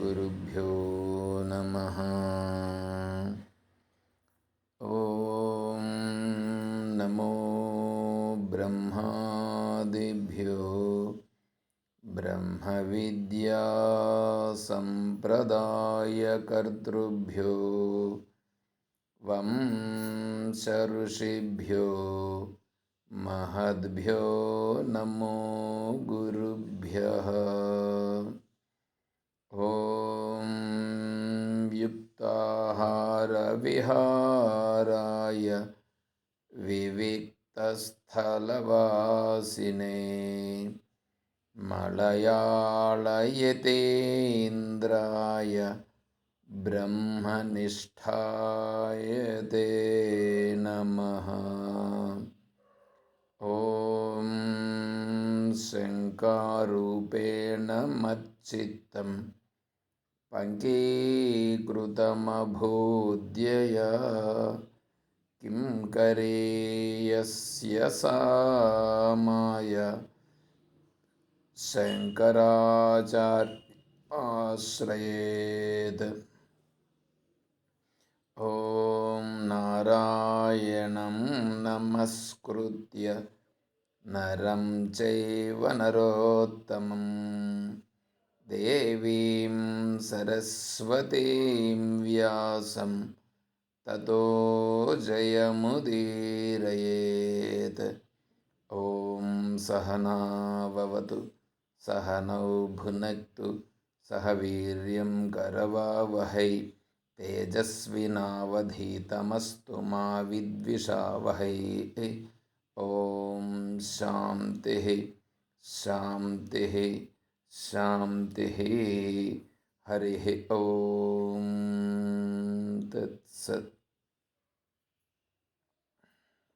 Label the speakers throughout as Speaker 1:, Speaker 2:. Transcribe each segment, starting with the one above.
Speaker 1: శ్రీగురుభ్యో నమః. ఓం నమో బ్రహ్మాదిభ్యో బ్రహ్మ విద్యా సంప్రదాయకర్తృభ్యో వంశ ఋషిభ్యో మహద్భ్యో నమో గురుభ్యః. ఓం యుక్తాహార విహారాయ వివిక్తస్థలవాసినే మలయాళయతేంద్రాయ బ్రహ్మనిష్ఠాయ తే నమః. ఓం శంకారూపేణ మచ్చిత్తం పంకీకృతమభూద్యయ కిం కరేయస్య సామాయ శంకరాచార్యాశ్రయేత్. ఓం నారాయణం నమస్కృత్య నరం చైవ నరోత్తమం దేవీం సరస్వతీం వ్యాసం తతో జయముదీరయేత్. ఓం సహనా భవతు సహనౌ భునక్తు సహ వీర్యం కరవావహై తేజస్వినావధీతమస్తు మా విద్విషావహై. ఓం శాంతి శాంతి శాంతి. హరి ఓం తత్సత్.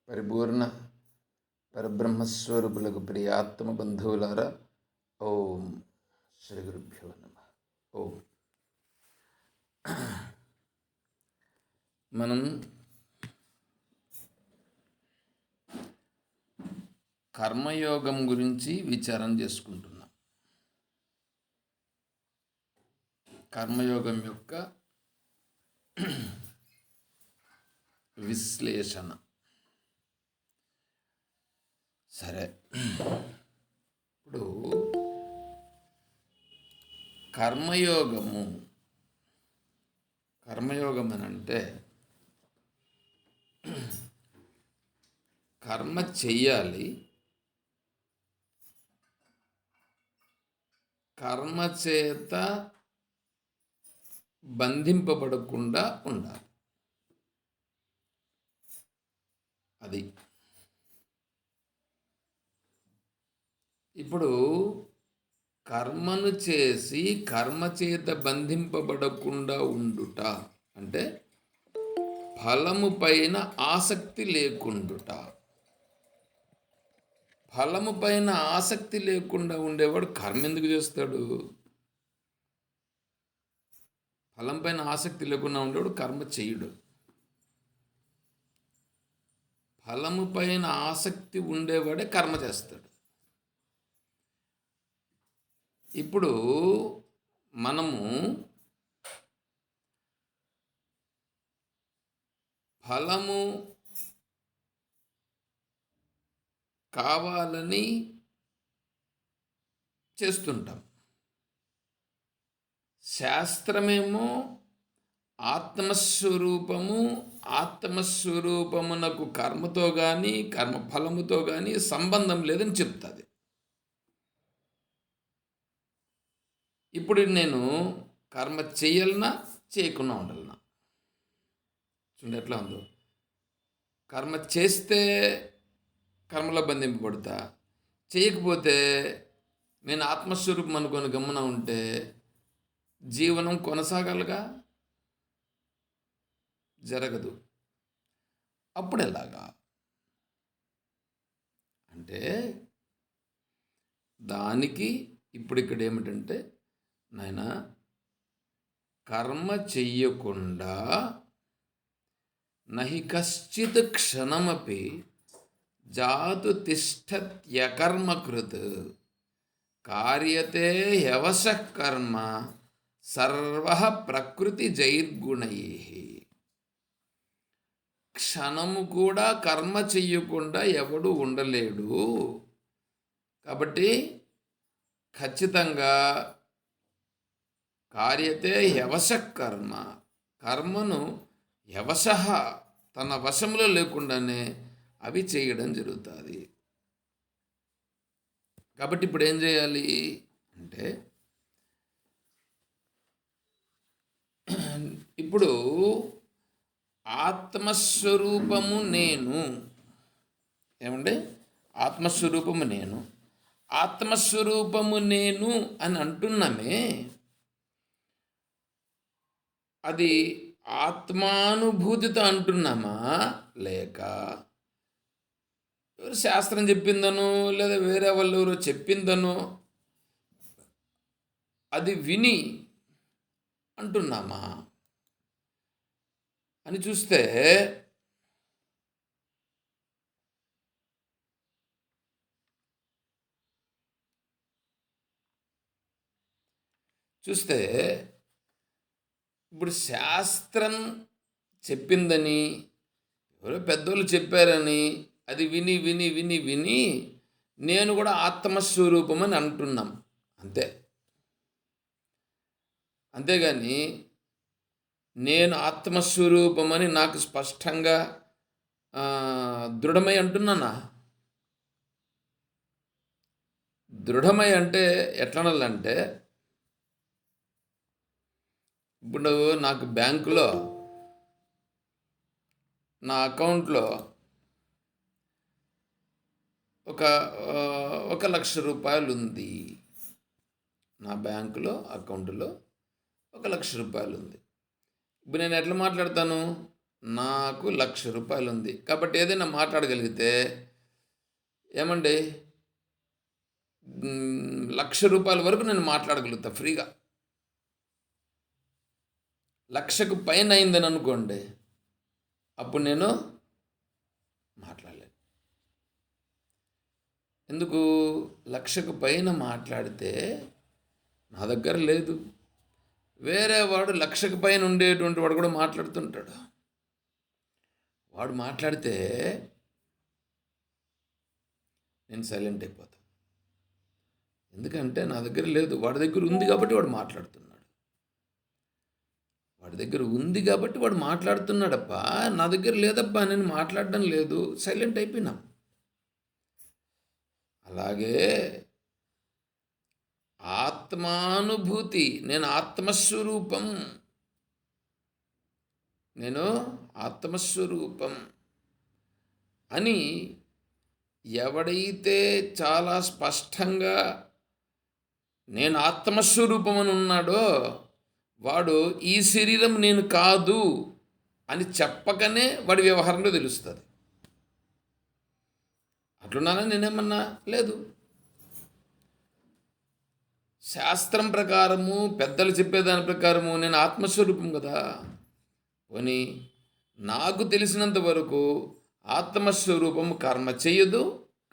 Speaker 1: పరిపూర్ణ పరబ్రహ్మస్వరూపులకు ప్రియాత్మ బంధువులారా, ఓం శ్రీ గురుభ్యో నమః. ఓం మనం కర్మయోగం గురించి విచారం చేసుకుంటున్నాం. కర్మయోగం యొక్క విశ్లేషణ. సరే, ఇప్పుడు కర్మయోగం అని అంటే కర్మ చెయ్యాలి, కర్మ చేత బంధింపబడకుండా ఉండాలి. అది ఇప్పుడు కర్మను చేసి కర్మ చేత బంధింపబడకుండా ఉండుట అంటే ఫలము పైన ఆసక్తి లేకుండుట. ఫలము పైన ఆసక్తి లేకుండా ఉండేవాడు కర్మ ఎందుకు చేస్తాడు? ఫలం పైన ఆసక్తి లేకుండా ఉండేవాడు కర్మ చేయడు. ఫలము పైన ఆసక్తి ఉండేవాడే కర్మ చేస్తాడు. ఇప్పుడు మనము ఫలము కావాలని చేస్తుంటాం. శాస్త్రమేమో ఆత్మస్వరూపమునకు కర్మతో కానీ కర్మఫలముతో కానీ సంబంధం లేదని చెప్తుంది. ఇప్పుడు నేను కర్మ చేయాలన్నా చేయకుండా ఉండాలన్నా చూడండి ఎట్లా ఉందో. కర్మ చేస్తే కర్మలో బంధింపబడతా, చేయకపోతే నేను ఆత్మస్వరూపం అనుకొని గమ్మున ఉంటే జీవనం కొనసాగాలిగా, జరగదు. అప్పుడు ఎలాగా అంటే దానికి ఇప్పుడు ఇక్కడ ఏమిటంటే, నాయన కర్మ చెయ్యకుండా నహి కశ్చిత్ క్షణమపి జాతు తిష్టత్యకర్మకృత్ కార్యతే హ్యవశః కర్మ సర్వ ప్రకృతి జైర్గుణై. క్షణము కూడా కర్మ చెయ్యకుండా ఎవడు ఉండలేడు. కాబట్టి ఖచ్చితంగా కార్యతే యవశ కర్మ, కర్మను యవశ తన వశంలో లేకుండానే అవి చేయడం జరుగుతుంది. కాబట్టి ఇప్పుడు ఏం చేయాలి అంటే, ఇప్పుడు ఆత్మస్వరూపము నేను, ఏమండి, ఆత్మస్వరూపము నేను, ఆత్మస్వరూపము నేను అని అంటున్నామే, అది ఆత్మానుభూతితో అంటున్నామా, లేక ఎవరు శాస్త్రం చెప్పిందనో లేదా వేరే వాళ్ళు ఎవరో చెప్పిందనో అది విని అంటున్నామా అని చూస్తే, ఇప్పుడు శాస్త్రం చెప్పిందని, ఎవరో పెద్దోళ్ళు చెప్పారని అది విని విని విని విని నేను కూడా ఆత్మస్వరూపం అని అంటున్నాం అంతే. అంతేగాని నేను ఆత్మస్వరూపమని నాకు స్పష్టంగా దృఢమై అంటున్నానా? దృఢమై అంటే ఎట్లనాలంటే, ఇప్పుడు నాకు బ్యాంకులో నా అకౌంట్లో ఒక 1,00,000 ఉంది. నా బ్యాంకులో అకౌంట్లో 1,00,000 ఉంది. ఇప్పుడు నేను ఎట్లా మాట్లాడతాను? నాకు 1,00,000 ఉంది కాబట్టి ఏదైనా మాట్లాడగలిగితే, ఏమండి, 1,00,000 వరకు నేను మాట్లాడగలుగుతా ఫ్రీగా. 1,00,000కు పైన అయిందని అనుకోండి, అప్పుడు నేను మాట్లాడలేను. ఎందుకు? 1,00,000కు పైన మాట్లాడితే నా దగ్గర లేదు. వేరే వాడు 1,00,000కు పైన ఉండేటువంటి వాడు కూడా మాట్లాడుతుంటాడు. వాడు మాట్లాడితే నేను సైలెంట్ అయిపోతాను. ఎందుకంటే నా దగ్గర లేదు, వాడి దగ్గర ఉంది కాబట్టి వాడు మాట్లాడుతున్నాడు. వాడి దగ్గర ఉంది కాబట్టి వాడు మాట్లాడుతున్నాడప్పా, నా దగ్గర లేదబ్బా, నేను మాట్లాడడం లేదు, సైలెంట్ అయిపోయినా. అలాగే ఆత్మానుభూతి, నేను ఆత్మస్వరూపం, నేను ఆత్మస్వరూపం అని ఎవడైతే చాలా స్పష్టంగా నేను ఆత్మస్వరూపం అని ఉన్నాడో, వాడు ఈ శరీరం నేను కాదు అని చెప్పకనే వాడి వ్యవహారంలో తెలుస్తుంది. అట్లున్నానా నేనేమన్నా? లేదు. శాస్త్రం ప్రకారము, పెద్దలు చెప్పేదాని ప్రకారము నేను ఆత్మస్వరూపం కదా. పోనీ నాకు తెలిసినంత వరకు ఆత్మస్వరూపము కర్మ చేయదు,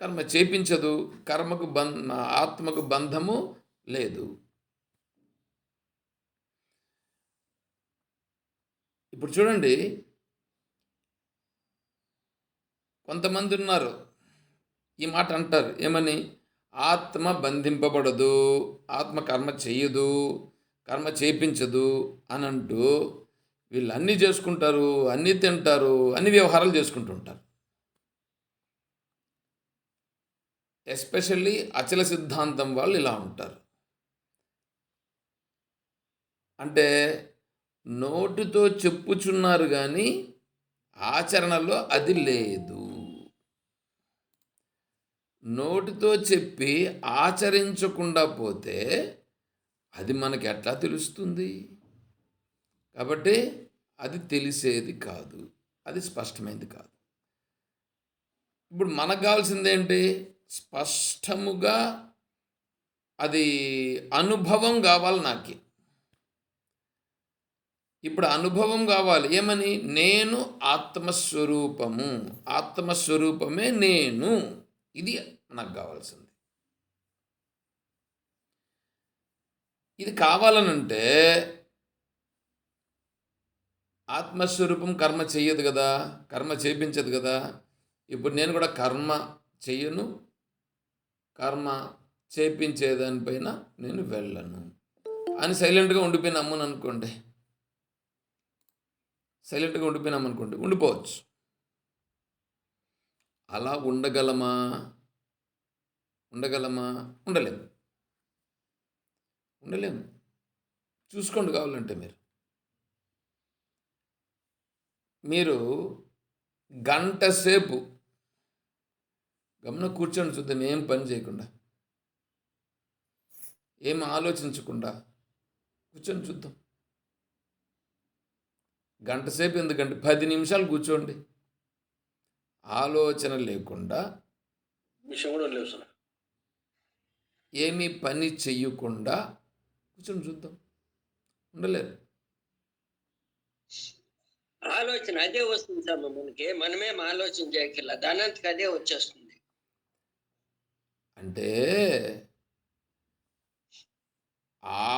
Speaker 1: కర్మ చేపించదు, కర్మకు ఆత్మకు బంధము లేదు. ఇప్పుడు చూడండి, కొంతమంది ఉన్నారు ఈ మాట అంటారు, ఏమని? ఆత్మ బంధింపబడదు, ఆత్మ కర్మ చెయ్యదు, కర్మ చేపించదు అని అంటూ వీళ్ళు అన్నీ చేసుకుంటారు, అన్నీ తింటారు, అన్ని వ్యవహారాలు చేసుకుంటుంటారు. ఎస్పెషల్లీ అచల సిద్ధాంతం వాళ్ళు ఇలా ఉంటారు. అంటే నోటితో చెప్పుచున్నారు కానీ ఆచరణలో అది లేదు. నోటితో చెప్పి ఆచరించకుండా పోతే అది మనకి ఎట్లా తెలుస్తుంది? కాబట్టి అది తెలిసేది కాదు, అది స్పష్టమైనది కాదు. ఇప్పుడు మనకు కావాల్సింది ఏంటి? స్పష్టముగా అది అనుభవం కావాలి నాకు. ఇప్పుడు అనుభవం కావాలి, ఏమని? నేను ఆత్మస్వరూపము, ఆత్మస్వరూపమే నేను, ఇది నాకు కావాల్సింది. ఇది కావాలనంటే ఆత్మస్వరూపం కర్మ చెయ్యదు కదా, కర్మ చేపించదు కదా. ఇప్పుడు నేను కూడా కర్మ చెయ్యను, కర్మ చేపించేదానిపైన నేను వెళ్ళను అని సైలెంట్గా ఉండిపోయినామని అనుకోండి, సైలెంట్గా ఉండిపోయినామనుకోండి, ఉండిపోవచ్చు. అలా ఉండగలమా? ఉండగలమా? ఉండలేము. ఉండలేము. చూసుకోండి కావాలంటే మీరు గంట సేపు గమన కూర్చొని చూద్దాం, ఏం పని చేయకుండా, ఏం ఆలోచించకుండా కూర్చొని చూద్దాం. గంట సేపు ఎందుకంటే 10 నిమిషాలు కూర్చోండి, ఆలోచన లేకుండా, ఏమీ పని చెయ్యకుండా కూర్చొని చూద్దాం. ఉండలేరు.
Speaker 2: ఆలోచన అదే వస్తుంది సార్, మనకి మనమేం ఆలోచన చేయగల దానంతకు అదే వచ్చేస్తుంది.
Speaker 1: అంటే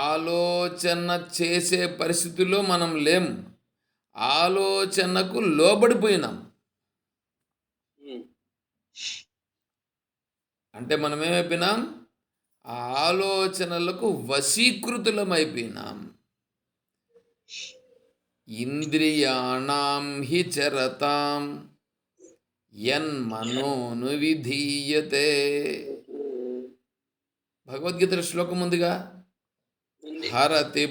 Speaker 1: ఆలోచన చేసే పరిస్థితుల్లో మనం లేం, ఆలోచనకు లోబడిపోయినాం. అంటే మనం ఏమైపోయినాం? ఆ ఆలోచనలకు వశీకృతులమైపోయినాం. ఇంద్రియాణం హి చరతాం యన్మనోను విధీయతే. భగవద్గీత శ్లోకం ఉందిగా, హరతి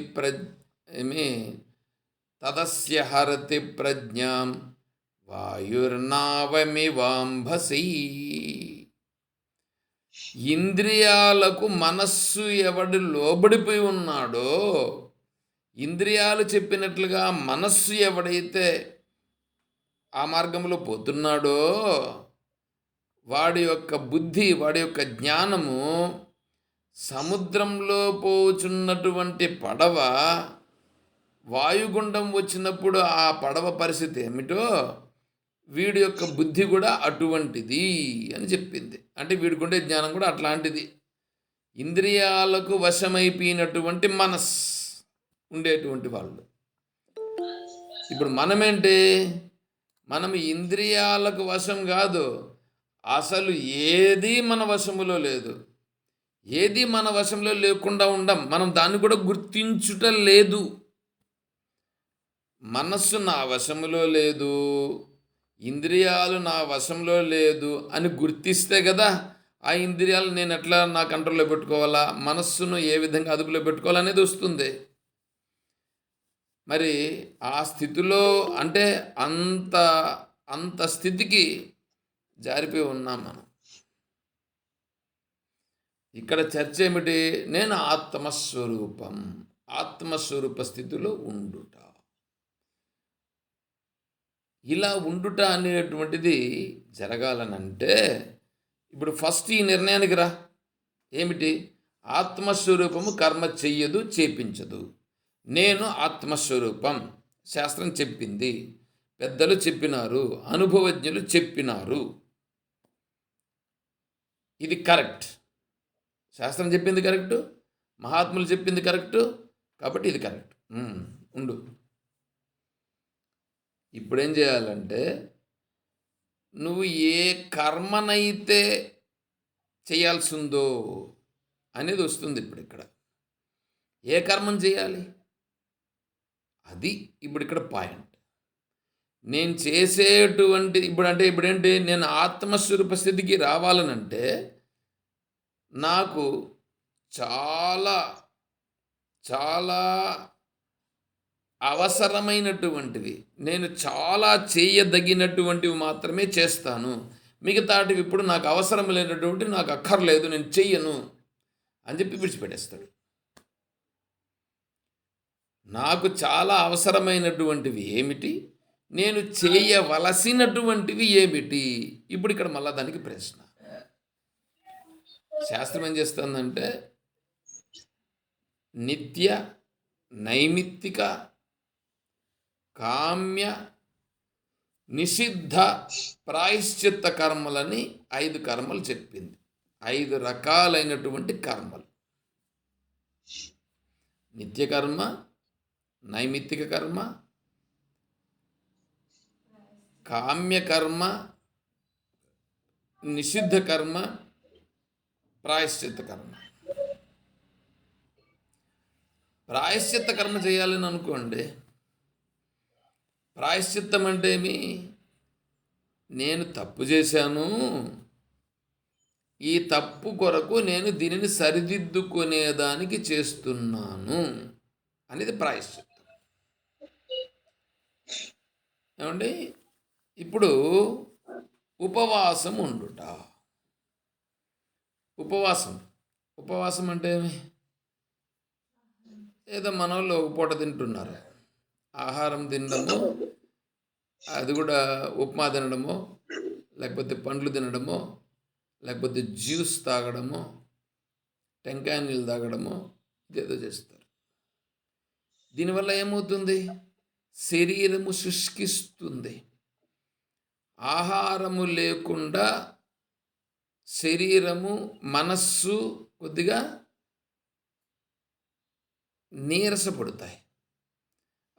Speaker 1: తదస్య హరతి ప్రజ్ఞాం వాయుర్నావమివాంభసి. ఇంద్రియాలకు మనస్సు ఎవడు లోబడిపోయి ఉన్నాడో, ఇంద్రియాలు చెప్పినట్లుగా మనస్సు ఎవడైతే ఆ మార్గంలో పోతున్నాడో, వాడి యొక్క బుద్ధి, వాడి యొక్క జ్ఞానము సముద్రంలో పోచున్నటువంటి పడవ వాయుగుండం వచ్చినప్పుడు ఆ పడవ పరిస్థితి ఏమిటో, వీడి యొక్క బుద్ధి కూడా అటువంటిది అని చెప్పింది. అంటే వీడికుండే జ్ఞానం కూడా అట్లాంటిది. ఇంద్రియాలకు వశమైపోయినటువంటి మనస్ ఉండేటువంటి వాళ్ళు. ఇప్పుడు మనమేంటి? మనం ఇంద్రియాలకు వశం కాదు, అసలు ఏది మన వశములో లేదు. ఏది మన వశంలో లేకుండా ఉండం, మనం దాన్ని కూడా గుర్తించుట లేదు. మనస్సు నా వశములో లేదు, ఇంద్రియాలు నా వశంలో లేదు అని గుర్తిస్తే కదా ఆ ఇంద్రియాలు నేను ఎట్లా నా కంట్రోల్లో పెట్టుకోవాలా, మనస్సును ఏ విధంగా అదుపులో పెట్టుకోవాలనేది వస్తుంది. మరి ఆ స్థితిలో అంటే అంత అంత స్థితికి జారిపోయి ఉన్నాం మనం. ఇక్కడ చర్చ ఏమిటి? నేను ఆత్మస్వరూపం, ఆత్మస్వరూప స్థితిలో ఉండుట. ఇలా ఉండుట అనేటువంటిది జరగాలనంటే ఇప్పుడు ఫస్ట్ ఈ నిర్ణయానికి రా. ఏమిటి? ఆత్మస్వరూపము కర్మ చెయ్యదు, చేపించదు. నేను ఆత్మస్వరూపం, శాస్త్రం చెప్పింది, పెద్దలు చెప్పినారు, అనుభవజ్ఞులు చెప్పినారు, ఇది కరెక్ట్. శాస్త్రం చెప్పింది కరెక్టు, మహాత్ములు చెప్పింది కరెక్టు, కాబట్టి ఇది కరెక్ట్. ఉండు. ఇప్పుడేం చేయాలంటే, నువ్వు ఏ కర్మనైతే చేయాల్సిందో అనేది వస్తుంది ఇప్పుడు ఇక్కడ. ఏ కర్మను చేయాలి అది ఇప్పుడు ఇక్కడ పాయింట్. నేను చేసేటువంటి ఇప్పుడేంటి, నేను ఆత్మస్వరూప స్థితికి రావాలనంటే నాకు చాలా చాలా అవసరమైనటువంటివి, నేను చాలా చేయదగినటువంటివి మాత్రమే చేస్తాను. మిగతాటివి ఇప్పుడు నాకు అవసరం లేనటువంటి, నాకు అక్కర్లేదు, నేను చెయ్యను అని చెప్పి విడిచిపెట్టేస్తాడు. నాకు చాలా అవసరమైనటువంటివి ఏమిటి, నేను చేయవలసినటువంటివి ఏమిటి, ఇప్పుడు ఇక్కడ మళ్ళా దానికి ప్రశ్న. శాస్త్రం ఏం చేస్తుందంటే నిత్య, నైమిత్తిక, కామ్య, నిషిద్ధ, ప్రాయశ్చిత్త కర్మలని 5 కర్మలు చెప్పింది. 5 రకాలైనటువంటి కర్మలు. నిత్యకర్మ, నైమిత్తిక కర్మ, కామ్యకర్మ, నిషిద్ధ కర్మ, ప్రాయశ్చిత్త కర్మ. ప్రాయశ్చిత్త కర్మ చేయాలని అనుకోండి. ప్రాయశ్చిత్తం అంటే ఏమి? నేను తప్పు చేశాను, ఈ తప్పు కొరకు నేను దీనిని సరిదిద్దుకునేదానికి చేస్తున్నాను అనేది ప్రాయశ్చిత్తం. ఏమండి? ఇప్పుడు ఉపవాసం ఉండుట. ఉపవాసం అంటే ఏమి? ఏదో మన వాళ్ళు ఒక పూట తింటున్నారు, ఆహారం తినడము, అది కూడా ఉప్మా తినడమో, లేకపోతే పండ్లు తినడమో, లేకపోతే జ్యూస్ తాగడమో, టెంకాయ నీళ్ళు తాగడమో, ఇదేదో చేస్తారు. దీనివల్ల ఏమవుతుంది? శరీరము శుష్కిస్తుంది. ఆహారము లేకుండా శరీరము, మనస్సు కొద్దిగా నీరసపడతాయి.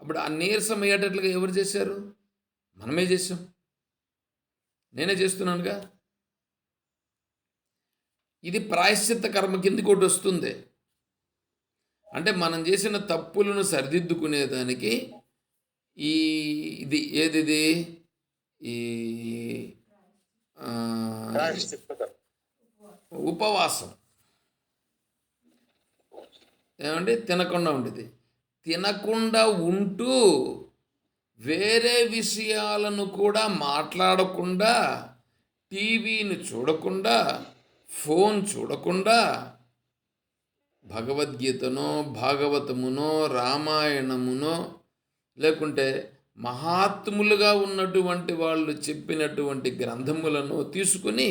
Speaker 1: అప్పుడు ఆ నీరసం అయ్యేటట్లుగా ఎవరు చేశారు? మనమే చేసాం. నేనే చేస్తున్నానుగా. ఇది ప్రాయశ్చిత్త కర్మ కిందకి ఒకటి వస్తుంది. అంటే మనం చేసిన తప్పులను సరిదిద్దుకునేదానికి ఈ ఇది ఏదిది ఈ ఆ, ఉపవాసం. ఏమంటే తినకుండా ఉండేది. తినకుండా ఉంటూ వేరే విషయాలను కూడా మాట్లాడకుండా, టీవీని చూడకుండా, ఫోన్ చూడకుండా, భగవద్గీతనో, భాగవతమునో, రామాయణమునో, లేకుంటే మహాత్ములుగా ఉన్నటువంటి వాళ్ళు చెప్పినటువంటి గ్రంథములను తీసుకుని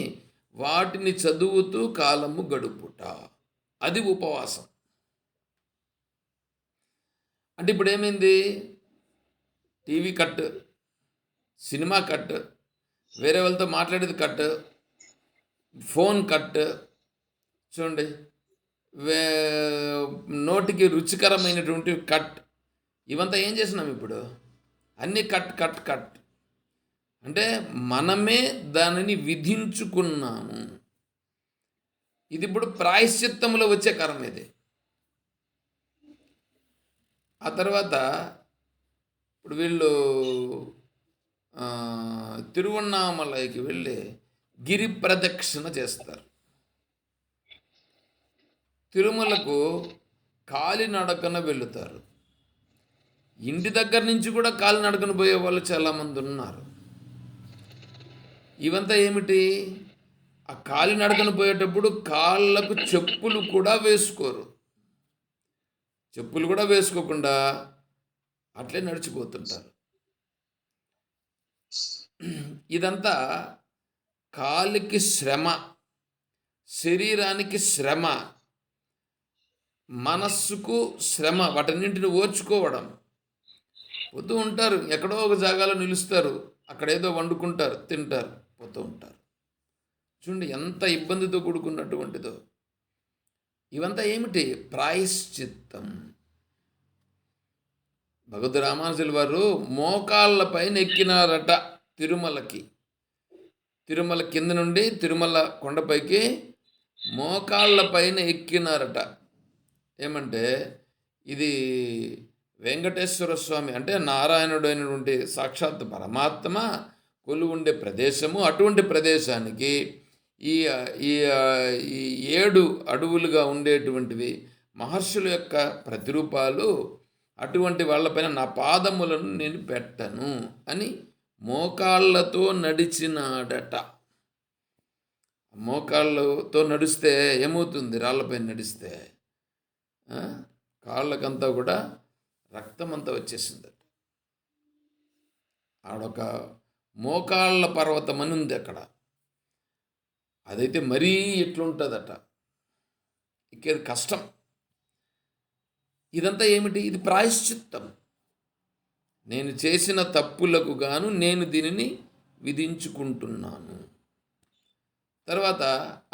Speaker 1: వాటిని చదువుతూ కాలము గడుపుట, అది ఉపవాసం. అంటే ఇప్పుడు ఏమైంది? టీవీ కట్, సినిమా కట్, వేరే వాళ్ళతో మాట్లాడేది కట్, ఫోన్ కట్. చూడండి, నోటికి రుచికరమైనటువంటి కట్. ఇవంతా ఏం చేసినాం ఇప్పుడు? అన్నీ కట్ కట్ కట్. అంటే మనమే దానిని విధించుకున్నాము. ఇది ఇప్పుడు ప్రాయశ్చిత్తంలో వచ్చే కర్మ ఇది. ఆ తర్వాత ఇప్పుడు వీళ్ళు తిరువన్నామలైకి వెళ్ళి గిరి ప్రదక్షిణ చేస్తారు. తిరుమలకు కాలినడకన వెళుతారు. ఇంటి దగ్గర నుంచి కూడా కాలినడకన పోయే వాళ్ళు చాలామంది ఉన్నారు. ఇవంతా ఏమిటి? ఆ కాలినడకన పోయేటప్పుడు కాళ్ళకు చెప్పులు కూడా వేసుకోరు. చెప్పులు కూడా వేసుకోకుండా అట్లే నడిచిపోతుంటారు. ఇదంతా కాలికి శ్రమ, శరీరానికి శ్రమ, మనస్సుకు శ్రమ. వాటన్నింటిని ఓర్చుకోవడం. పోతూ ఉంటారు, ఎక్కడో ఒక జాగాలో నిలుస్తారు, అక్కడేదో వండుకుంటారు, తింటారు, పోతూ ఉంటారు. చూడండి ఎంత ఇబ్బందితో కూడుకున్నటువంటిదో. ఇవంతా ఏమిటి? ప్రాయశ్చిత్తం. భగవద్ రామానుజుల వారు మోకాళ్ళపైన ఎక్కినారట తిరుమలకి. తిరుమల కింద నుండి తిరుమల కొండపైకి మోకాళ్ళపైన ఎక్కినారట. ఏమంటే ఇది వెంకటేశ్వర స్వామి అంటే నారాయణుడు అయినటువంటి సాక్షాత్ పరమాత్మ కొలువుండే ప్రదేశము. అటువంటి ప్రదేశానికి ఈ ఈ ఈ 7 అడవులుగా ఉండేటువంటివి మహర్షుల యొక్క ప్రతిరూపాలు. అటువంటి వాళ్ళపైన నా పాదములను నేను పెట్టను అని మోకాళ్ళతో నడిచినాడట. మోకాళ్ళతో నడిస్తే ఏమవుతుంది? రాళ్ళపైన నడిస్తే కాళ్ళకంతా కూడా రక్తం అంతా వచ్చేసిందట. ఆడొక మోకాళ్ళ పర్వతం అని ఉంది అక్కడ. అదైతే మరీ ఎట్లుంటుందట, ఎక్కేది కష్టం. ఇదంతా ఏమిటి? ఇది ప్రాయశ్చిత్తం. నేను చేసిన తప్పులకు గాను నేను దీనిని విధించుకుంటున్నాను. తర్వాత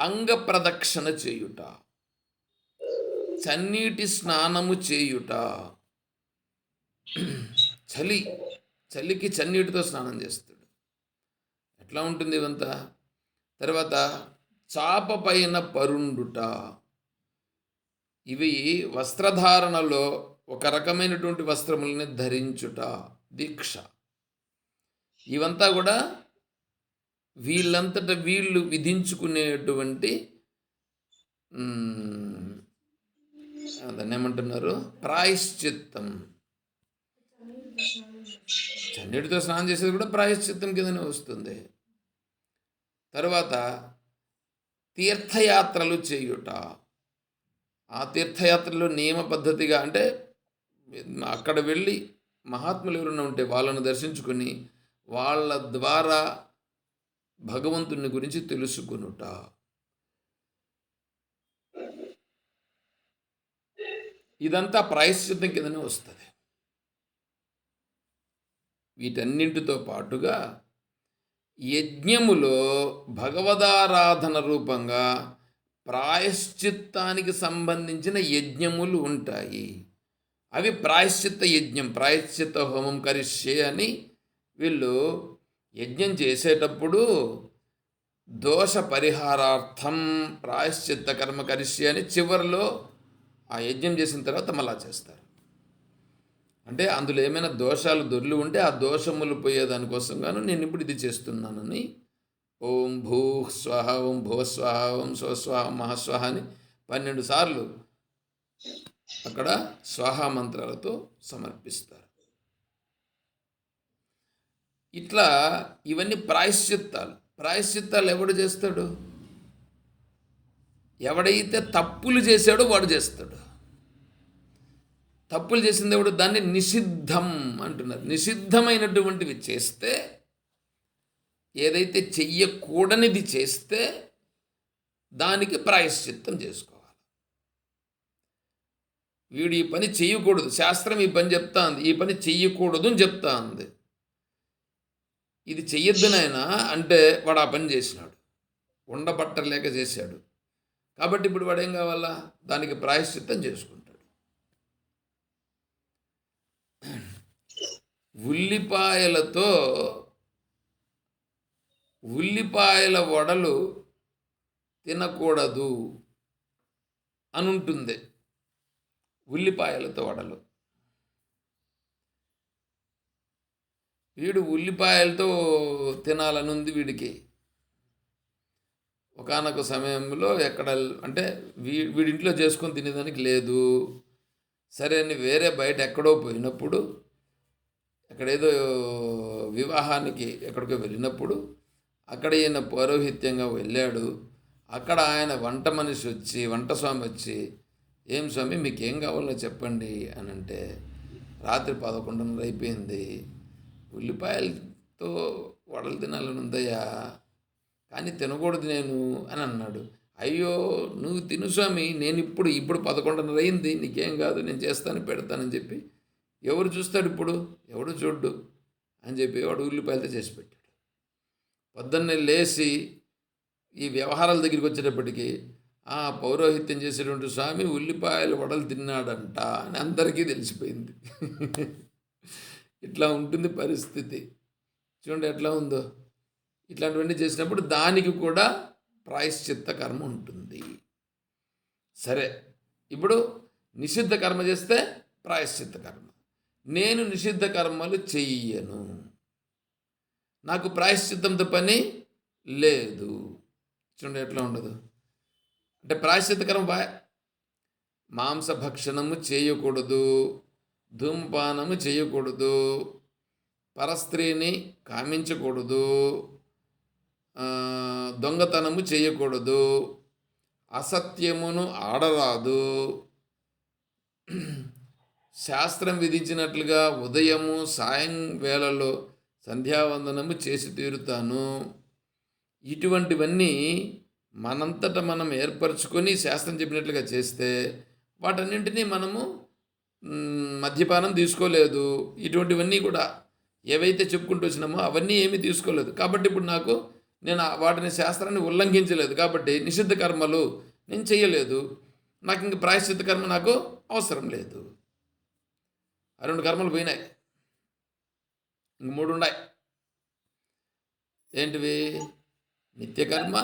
Speaker 1: అంగ ప్రదక్షిణ చేయుట. చన్నీటి స్నానము చేయుట. చలి చలికి చన్నీటితో స్నానం చేస్తాడు. ఎట్లా ఉంటుంది ఇవంతా? తర్వాత చాప పైన పరుండుట. ఇవి వస్త్రధారణలో ఒక రకమైనటువంటి వస్త్రములని ధరించుట, దీక్ష. ఇవంతా కూడా వీళ్ళంతట వీళ్ళు విధించుకునేటువంటి దాన్ని ఏమంటున్నారు, ప్రాయశ్చిత్తం. చన్నీటితో స్నానం చేసేది కూడా ప్రాయశ్చిత్తం కిందనే వస్తుంది. తర్వాత తీర్థయాత్రలు చేయుట. ఆ తీర్థయాత్రలో నియమ పద్ధతిగా, అంటే అక్కడ వెళ్ళి మహాత్ములు ఎవరైనా ఉంటే వాళ్ళను దర్శించుకుని వాళ్ళ ద్వారా భగవంతుని గురించి తెలుసుకునుట. ఇదంతా ప్రాయశ్చిత్తం కిందనే వస్తుంది. వీటన్నింటితో పాటుగా యజ్ఞములో భగవదారాధన రూపంగా ప్రాయశ్చిత్తానికి సంబంధించిన యజ్ఞములు ఉంటాయి. అవి ప్రాయశ్చిత్త యజ్ఞం, ప్రాయశ్చిత్త హోమం కరిష్యే అని వీళ్ళు యజ్ఞం చేసేటప్పుడు దోష పరిహారార్థం ప్రాయశ్చిత్త కర్మ కరిష్యే అని చివరిలో ఆ యజ్ఞం చేసిన తర్వాత మళ్ళా చేస్తారు. అంటే అందులో ఏమైనా దోషాలు దొర్లి ఉంటే ఆ దోషములు పోయేదానికోసం గాను నేను ఇప్పుడు ఇది చేస్తున్నానని ఓం భూ స్వహ, ఓం భువస్వహ, ఓం స్వస్వహ, మహాస్వహ అని 12 సార్లు అక్కడ స్వాహా మంత్రాలతో సమర్పిస్తారు. ఇట్లా ఇవన్నీ ప్రాయశ్చిత్తాలు. ప్రాయశ్చిత్తాలు ఎవడు చేస్తాడు? ఎవడైతే తప్పులు చేశాడో వాడు చేస్తాడు. తప్పులు చేసింది ఎవడు? దాన్ని నిషిద్ధం అంటున్నారు. నిషిద్ధమైనటువంటివి చేస్తే, ఏదైతే చెయ్యకూడనిది చేస్తే దానికి ప్రాయశ్చిత్తం చేసుకోవాలి. వీడు ఈ పని చెయ్యకూడదు, శాస్త్రం ఈ పని చెప్తా ఉంది, ఈ పని చెయ్యకూడదు అని చెప్తా ఉంది. ఇది చెయ్యొద్దు నాయనా అంటే వాడు ఆ పని చేసినాడు, ఉండబట్టలేక చేశాడు. కాబట్టి ఇప్పుడు వాడు ఏం కావాలా? దానికి ప్రాయశ్చిత్తం చేసుకుంటాడు. ఉల్లిపాయల వడలు తినకూడదు అని ఉంటుంది. ఉల్లిపాయలతో వడలు. వీడు ఉల్లిపాయలతో తినాలని ఉంది వీడికి. ఒకానొక సమయంలో ఎక్కడ అంటే వీడింట్లో చేసుకొని తినేదానికి లేదు. సరే అని వేరే బయట ఎక్కడో పోయినప్పుడు, ఎక్కడేదో వివాహానికి ఎక్కడికో వెళ్ళినప్పుడు అక్కడ ఈయన పౌరోహిత్యంగా వెళ్ళాడు. అక్కడ ఆయన వంట మనిషి వచ్చి, వంట స్వామి వచ్చి, ఏం స్వామి మీకేం కావాలో చెప్పండి అని అంటే, రాత్రి 11:30 అయిపోయింది, ఉల్లిపాయలతో వడలు తినాలని ఉందయ్యా, కానీ తినకూడదు నేను అని అన్నాడు. అయ్యో నువ్వు తిను స్వామి, నేను ఇప్పుడు 11:30 అయింది, నీకేం కాదు, నేను చేస్తాను పెడతానని చెప్పి ఎవరు చూస్తాడు? ఇప్పుడు ఎవడు చూడ్డు అని చెప్పి వాడు ఉల్లిపాయలతో చేసి పెట్టాడు. పొద్దున్నే లేచి ఈ వ్యవహారాల దగ్గరికి వచ్చేటప్పటికి పౌరోహిత్యం చేసేటువంటి స్వామి ఉల్లిపాయలు వడలు తిన్నాడంట అని అందరికీ తెలిసిపోయింది. ఇట్లా ఉంటుంది పరిస్థితి. చూడండి ఎట్లా ఉందో. ఇట్లాంటివన్నీ చేసినప్పుడు దానికి కూడా ప్రాయశ్చిత్త కర్మ ఉంటుంది. సరే, ఇప్పుడు నిషిద్ధ కర్మ చేస్తే ప్రాయశ్చిత్త కర్మ. నేను నిషిద్ధ కర్మలు చెయ్యను, నాకు ప్రాయశ్చిత్తంతో పని లేదు. చూడండి ఎట్లా ఉండదు. అంటే ప్రాయశ్చిత్త కర్మ మాంసభక్షణము చేయకూడదు, ధూమపానము చేయకూడదు, పరస్త్రీని కామించకూడదు, దొంగతనము చేయకూడదు, అసత్యమును ఆడరాదు, శాస్త్రం విధించినట్లుగా ఉదయము సాయం వేళలో సంధ్యావందనము చేసి తీరుతాను. ఇటువంటివన్నీ మనంతట మనం ఏర్పరచుకొని శాస్త్రం చెప్పినట్లుగా చేస్తే వాటన్నింటినీ మనము మద్యపానం తీసుకోలేదు, ఇటువంటివన్నీ కూడా ఏవైతే చెప్పుకుంటూ వచ్చినామో అవన్నీ ఏమీ తీసుకోలేదు. కాబట్టి ఇప్పుడు నేను వాటిని శాస్త్రాన్ని ఉల్లంఘించలేదు, కాబట్టి నిషిద్ధ కర్మలు నేను చేయలేదు. నాకు ఇంక ప్రాయశ్చిత్త కర్మ నాకు అవసరం లేదు. ఆ 2 కర్మలు పోయినాయి. ఇంక 3 ఉన్నాయి. ఏంటివి? నిత్యకర్మ,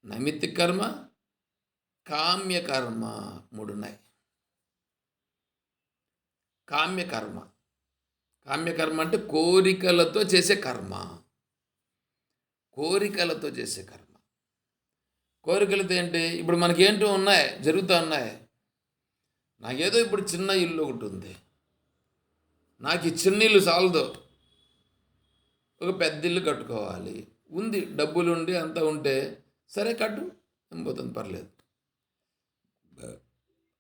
Speaker 1: నైమిత్తిక కర్మ, కామ్యకర్మ 3 ఉన్నాయి. కామ్యకర్మ. కామ్యకర్మ అంటే కోరికలతో చేసే కర్మ. కోరికలతో చేసే కర్మ. కోరికలతో ఏంటి? ఇప్పుడు మనకేంటో ఉన్నాయి, జరుగుతూ ఉన్నాయి. నాకేదో ఇప్పుడు చిన్న ఇల్లు ఒకటి ఉంది. నాకు ఈ చిన్న ఇల్లు చాలదు, ఒక పెద్ద ఇల్లు కట్టుకోవాలి. ఉంది, డబ్బులుండి అంతా ఉంటే సరే కట్టు, ఏం పోతుంది, పర్లేదు.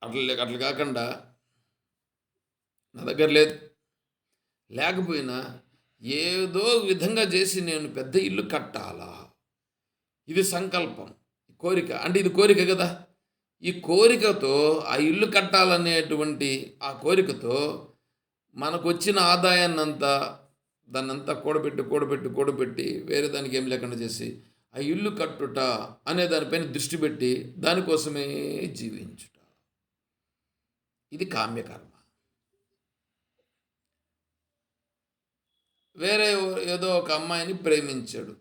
Speaker 1: అట్లా కాకుండా నా దగ్గర లేదు, లేకపోయినా ఏదో విధంగా చేసి నేను పెద్ద ఇల్లు కట్టాలా, ఇది సంకల్పం, కోరిక. అంటే ఇది కోరిక కదా. ఈ కోరికతో ఆ ఇల్లు కట్టాలనేటువంటి ఆ కోరికతో మనకు వచ్చిన ఆదాయాన్నంతా దాన్నంతా కూడబెట్టి వేరే దానికి ఏం లేకుండా చేసి ఆ ఇల్లు కట్టుట అనే దానిపైన దృష్టి పెట్టి దానికోసమే జీవించుట, ఇది కామ్యకర్మ. వేరే ఏదో ఒక అమ్మాయిని ప్రేమించాడు,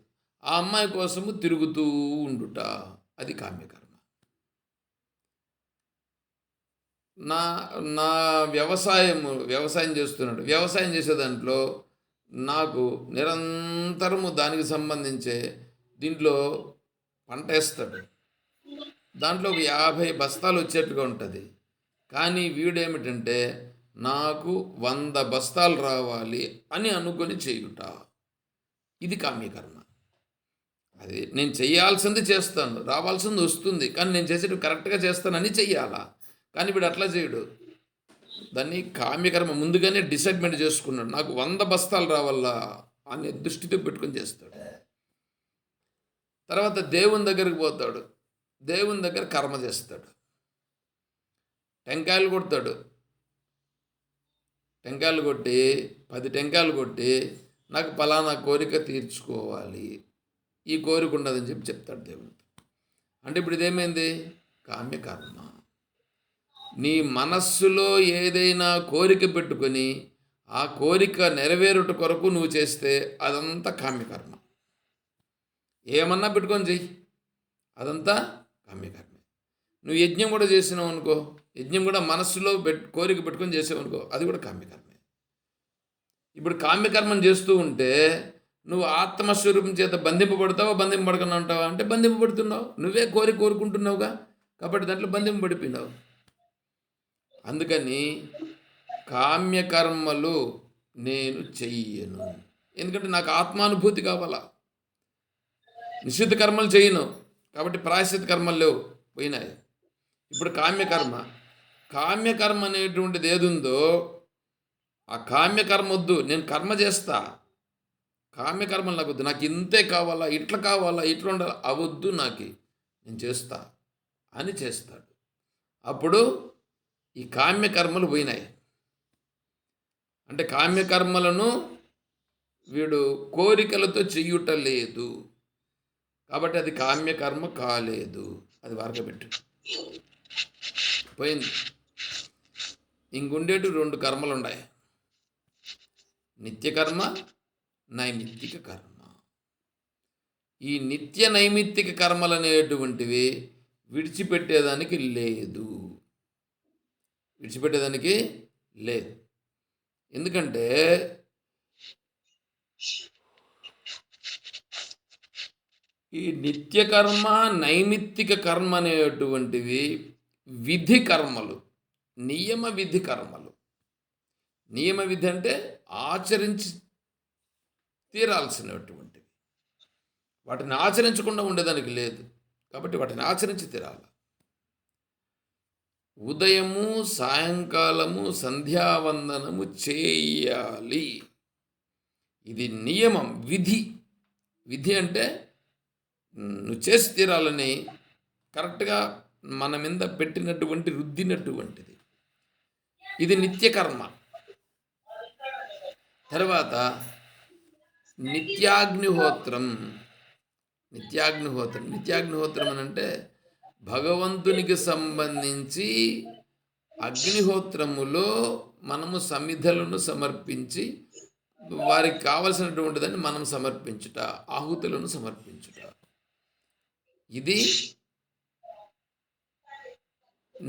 Speaker 1: ఆ అమ్మాయి కోసము తిరుగుతూ ఉండుట, అది కామ్యకర్మ. నా నా వ్యవసాయం చేస్తున్నాడు, వ్యవసాయం చేసే దాంట్లో నాకు నిరంతరము దానికి సంబంధించే దీంట్లో పంట వేస్తాడు, దాంట్లో ఒక 50 బస్తాలు వచ్చేట్టుగా ఉంటుంది. కానీ వీడేమిటంటే నాకు 100 బస్తాలు రావాలి అని అనుకొని చేయుట, ఇది కామ్యకర్మ. అది నేను చేయాల్సింది చేస్తాను, రావాల్సింది వస్తుంది, కానీ నేను చేసేది కరెక్ట్గా చేస్తానని చెయ్యాలా. కానీ వీడు అట్లా చేయడు, దాన్ని కామ్యకర్మ ముందుగానే డిసైడ్మెంట్ చేసుకున్నాడు. నాకు 100 బస్తాలు రావాలా అనే దృష్టితో పెట్టుకొని చేస్తాడు. తర్వాత దేవుని దగ్గరికి పోతాడు, దేవుని దగ్గర కర్మ చేస్తాడు, టెంకాయలు కొడతాడు. టెంకాయలు కొట్టి 10 టెంకాయలు కొట్టి నాకు పలానా కోరిక తీర్చుకోవాలి, ఈ కోరిక ఉండదని చెప్తాడు దేవునితో. అంటే ఇప్పుడు ఇదేమైంది? కామ్యకర్మ. నీ మనస్సులో ఏదైనా కోరిక పెట్టుకొని ఆ కోరిక నెరవేరుట కొరకు నువ్వు చేస్తే అదంతా కామ్యకర్మ. ఏమన్నా పెట్టుకొని చెయ్యి, అదంతా కామ్యకర్మే. నువ్వు యజ్ఞం కూడా చేసినావు అనుకో, యజ్ఞం కూడా మనస్సులో కోరిక పెట్టుకొని చేసావు అనుకో, అది కూడా కామ్యకర్మే. ఇప్పుడు కామ్యకర్మను చేస్తూ ఉంటే నువ్వు ఆత్మస్వరూపం చేత బంధింపబడకుండా ఉంటావా అంటే బంధింపబడుతున్నావు, నువ్వే కోరుకుంటున్నావుగా, కాబట్టి దాంట్లో బంధింపబడిపోయినావు. అందుకని కామ్యకర్మలు నేను చెయ్యను, ఎందుకంటే నాకు ఆత్మానుభూతి కావాలా. నిషిద్ధ కర్మలు చేయను, కాబట్టి ప్రాయశ్చిత్త కర్మలు లేవు, పోయినాయి. ఇప్పుడు కామ్యకర్మ అనేటువంటిది ఏదుందో ఆ కామ్యకర్మ వద్దు, నేను కర్మ చేస్తా. కామ్యకర్మలు నాకు వద్దు, నాకు ఇంతే కావాలా, ఇట్లా కావాలా, ఇట్లా ఉండాలి, అవద్దు, నాకు నేను చేస్తా అని చేస్తాడు. అప్పుడు ఈ కామ్యకర్మలు పోయినాయి. అంటే కామ్యకర్మలను వీడు కోరికలతో చెయ్యుట లేదు, కాబట్టి అది కామ్యకర్మ కాలేదు, అది వరకబెట్టు, పోయింది. ఇంకుండేటి 2 కర్మలు ఉన్నాయి, నిత్యకర్మ, నైమిత్తిక కర్మ. ఈ నిత్య నైమిత్తిక కర్మలు అనేటువంటివి విడిచిపెట్టేదానికి లేదు, ఎందుకంటే ఈ నిత్యకర్మ, నైమిత్తిక కర్మ అనేటువంటివి విధి కర్మలు, నియమ విధి కర్మలు. నియమ విధి అంటే ఆచరించి తీరాల్సినటువంటివి, వాటిని ఆచరించకుండా ఉండేదానికి లేదు, కాబట్టి వాటిని ఆచరించి తీరాలి. ఉదయము సాయంకాలము సంధ్యావందనము చేయాలి, ఇది నియమం, విధి అంటే నువ్వు చేసి తీరాలని కరెక్ట్గా మన మీద పెట్టినటువంటి రుద్దినటువంటిది, ఇది నిత్యకర్మ. తర్వాత నిత్యాగ్నిహోత్రం అని అంటే భగవంతునికి సంబంధించి అగ్నిహోత్రములో మనము సమిధలను సమర్పించి వారికి కావలసినటువంటిదాన్ని మనం సమర్పించుట, ఆహుతులను సమర్పించుట. ఇది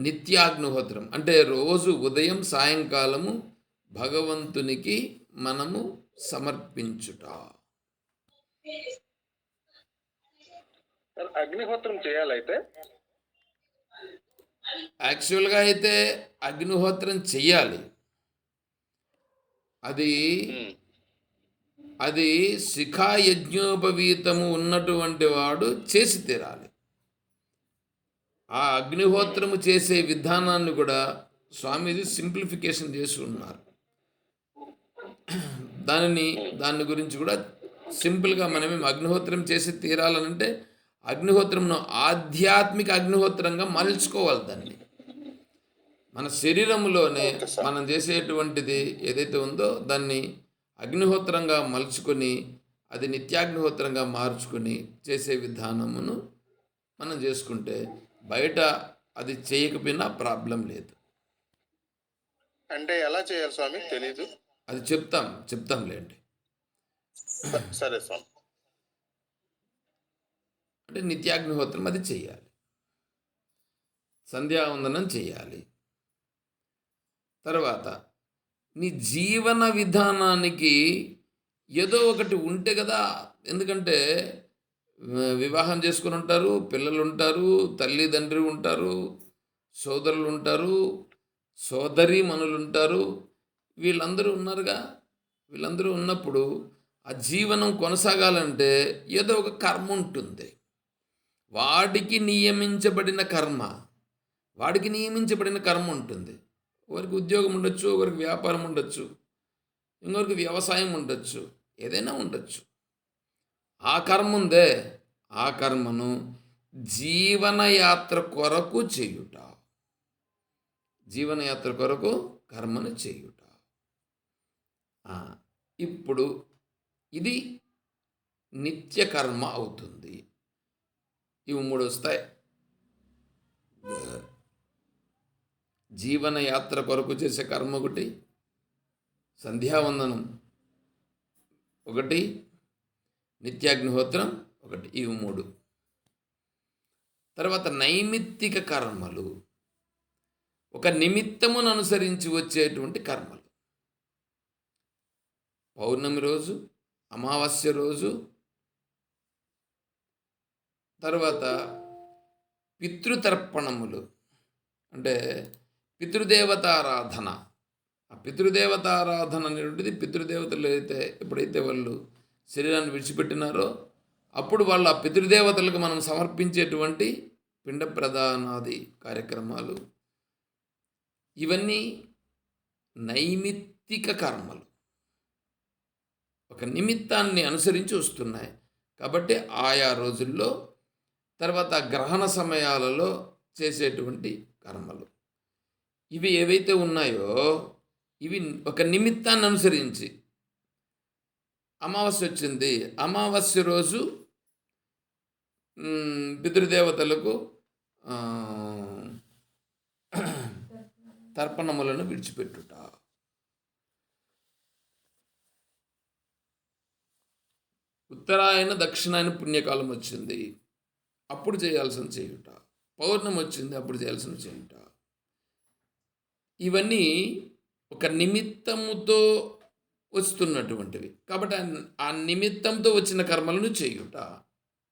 Speaker 1: నిత్యాగ్నిహోత్రం. అంటే రోజు ఉదయం సాయంకాలము భగవంతునికి మనము సమర్పించుట.
Speaker 3: అగ్నిహోత్రం చేయాలైతే
Speaker 1: యాక్చువల్గా అయితే అగ్నిహోత్రం చెయ్యాలి. అది అది శిఖాయజ్ఞోపవీతము ఉన్నటువంటి వాడు చేసి తీరాలి. ఆ అగ్నిహోత్రము చేసే విధానాన్ని కూడా స్వామీజీ సింప్లిఫికేషన్ చేసి ఉన్నారు. దాని గురించి కూడా సింపుల్గా మనమేం అగ్నిహోత్రం చేసి తీరాలనంటే అగ్నిహోత్రంను ఆధ్యాత్మిక అగ్నిహోత్రంగా మలుచుకోవాలి. దాన్ని మన శరీరంలోనే మనం చేసేటువంటిది ఏదైతే ఉందో దాన్ని అగ్నిహోత్రంగా మలుచుకొని అది నిత్యాగ్నిహోత్రంగా మార్చుకొని చేసే విధానమును మనం చేసుకుంటే బయట అది చేయకపోయినా ప్రాబ్లం లేదు.
Speaker 3: అంటే ఎలా చేయాలి స్వామి? తెలీదు.
Speaker 1: అది చెప్తాంలేండి.
Speaker 3: సరే స్వామి.
Speaker 1: అంటే నిత్యాగ్నిహోత్రం అది చేయాలి, సంధ్యావందనం చేయాలి. తర్వాత నీ జీవన విధానానికి ఏదో ఒకటి ఉంటే కదా. ఎందుకంటే వివాహం చేసుకుని ఉంటారు, పిల్లలు ఉంటారు, తల్లిదండ్రి ఉంటారు, సోదరులు ఉంటారు, సోదరీమణులు ఉంటారు, వీళ్ళందరూ ఉన్నారుగా. వీళ్ళందరూ ఉన్నప్పుడు ఆ జీవనం కొనసాగాలంటే ఏదో ఒక కర్మ ఉంటుంది. వాడికి నియమించబడిన కర్మ ఉంటుంది. ఒకరికి ఉద్యోగం ఉండొచ్చు, ఒకరికి వ్యాపారం ఉండొచ్చు, ఇంకొకరికి వ్యవసాయం ఉండొచ్చు, ఏదైనా ఉండొచ్చు. ఆ కర్మ ఉందే, ఆ కర్మను జీవనయాత్ర కొరకు చేయుట, జీవనయాత్ర కొరకు కర్మను చేయుట. ఇప్పుడు ఇది నిత్య కర్మ అవుతుంది. ఇవి 3 వస్తాయి. జీవనయాత్ర కొరకు చేసే కర్మ ఒకటి, సంధ్యావందనం ఒకటి, నిత్యాగ్నిహోత్రం ఒకటి. ఇవి 3. తర్వాత నైమిత్తిక కర్మలు, ఒక నిమిత్తమును అనుసరించి వచ్చేటువంటి కర్మలు. పౌర్ణమి రోజు, అమావాస్య రోజు, తర్వాత పితృతర్పణములు అంటే పితృదేవతారాధన. ఆ పితృదేవతారాధన అనేటువంటిది పితృదేవతలు ఎప్పుడైతే వాళ్ళు శరీరాన్ని విడిచిపెట్టినారో అప్పుడు వాళ్ళు ఆ పితృదేవతలకు మనం సమర్పించేటువంటి పిండ ప్రదానాది కార్యక్రమాలు, ఇవన్నీ నైమిత్తిక కర్మలు, ఒక నిమిత్తాన్ని అనుసరించి వస్తున్నాయి. కాబట్టి ఆయా రోజుల్లో, తర్వాత గ్రహణ సమయాలలో చేసేటువంటి కర్మలు ఇవి ఏవైతే ఉన్నాయో ఇవి ఒక నిమిత్తాన్ని అనుసరించి. అమావాస్య వచ్చింది, అమావాస్య రోజు పితృదేవతలకు తర్పణములను విడిచిపెట్టుట. ఉత్తరాయణ దక్షిణాయన పుణ్యకాలం వచ్చింది, అప్పుడు చేయాల్సిన చేయుట. పౌర్ణమి వచ్చింది, అప్పుడు చేయాల్సిన చేయుట. ఇవన్నీ ఒక నిమిత్తముతో వస్తున్నటువంటివి. కాబట్టి ఆ నిమిత్తంతో వచ్చిన కర్మలను చేయుట,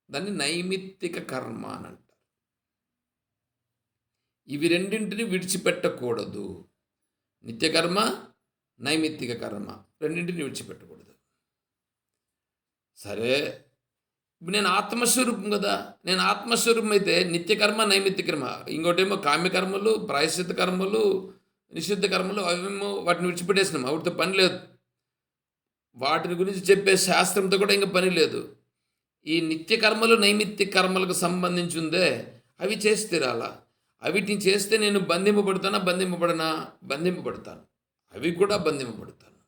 Speaker 1: దాన్ని నైమిత్తిక కర్మ అని అంటారు. ఇవి రెండింటిని విడిచిపెట్టకూడదు. నిత్యకర్మ, నైమిత్తిక కర్మ రెండింటిని విడిచిపెట్టకూడదు. సరే, ఇప్పుడు నేను ఆత్మస్వరూపం కదా. నేను ఆత్మస్వరూపం అయితే నిత్యకర్మ, నైమిత్తిక కర్మ, ఇంకోటేమో కామ్యకర్మలు, ప్రాయశ్చిత్త కర్మలు, నిషిద్ధ కర్మలు, అవేమో వాటిని విడిచిపెట్టేసినాం, వాటితో పని లేదు. వాటిని గురించి చెప్పే శాస్త్రంతో కూడా ఇంకా పని లేదు. ఈ నిత్య కర్మలు, నైమిత్తిక కర్మలకు సంబంధించి ఉందే అవి చేసి తీరాలా. అవిటిని చేస్తే నేను బంధింపబడతాను. అవి కూడా బంధింపబడతాను.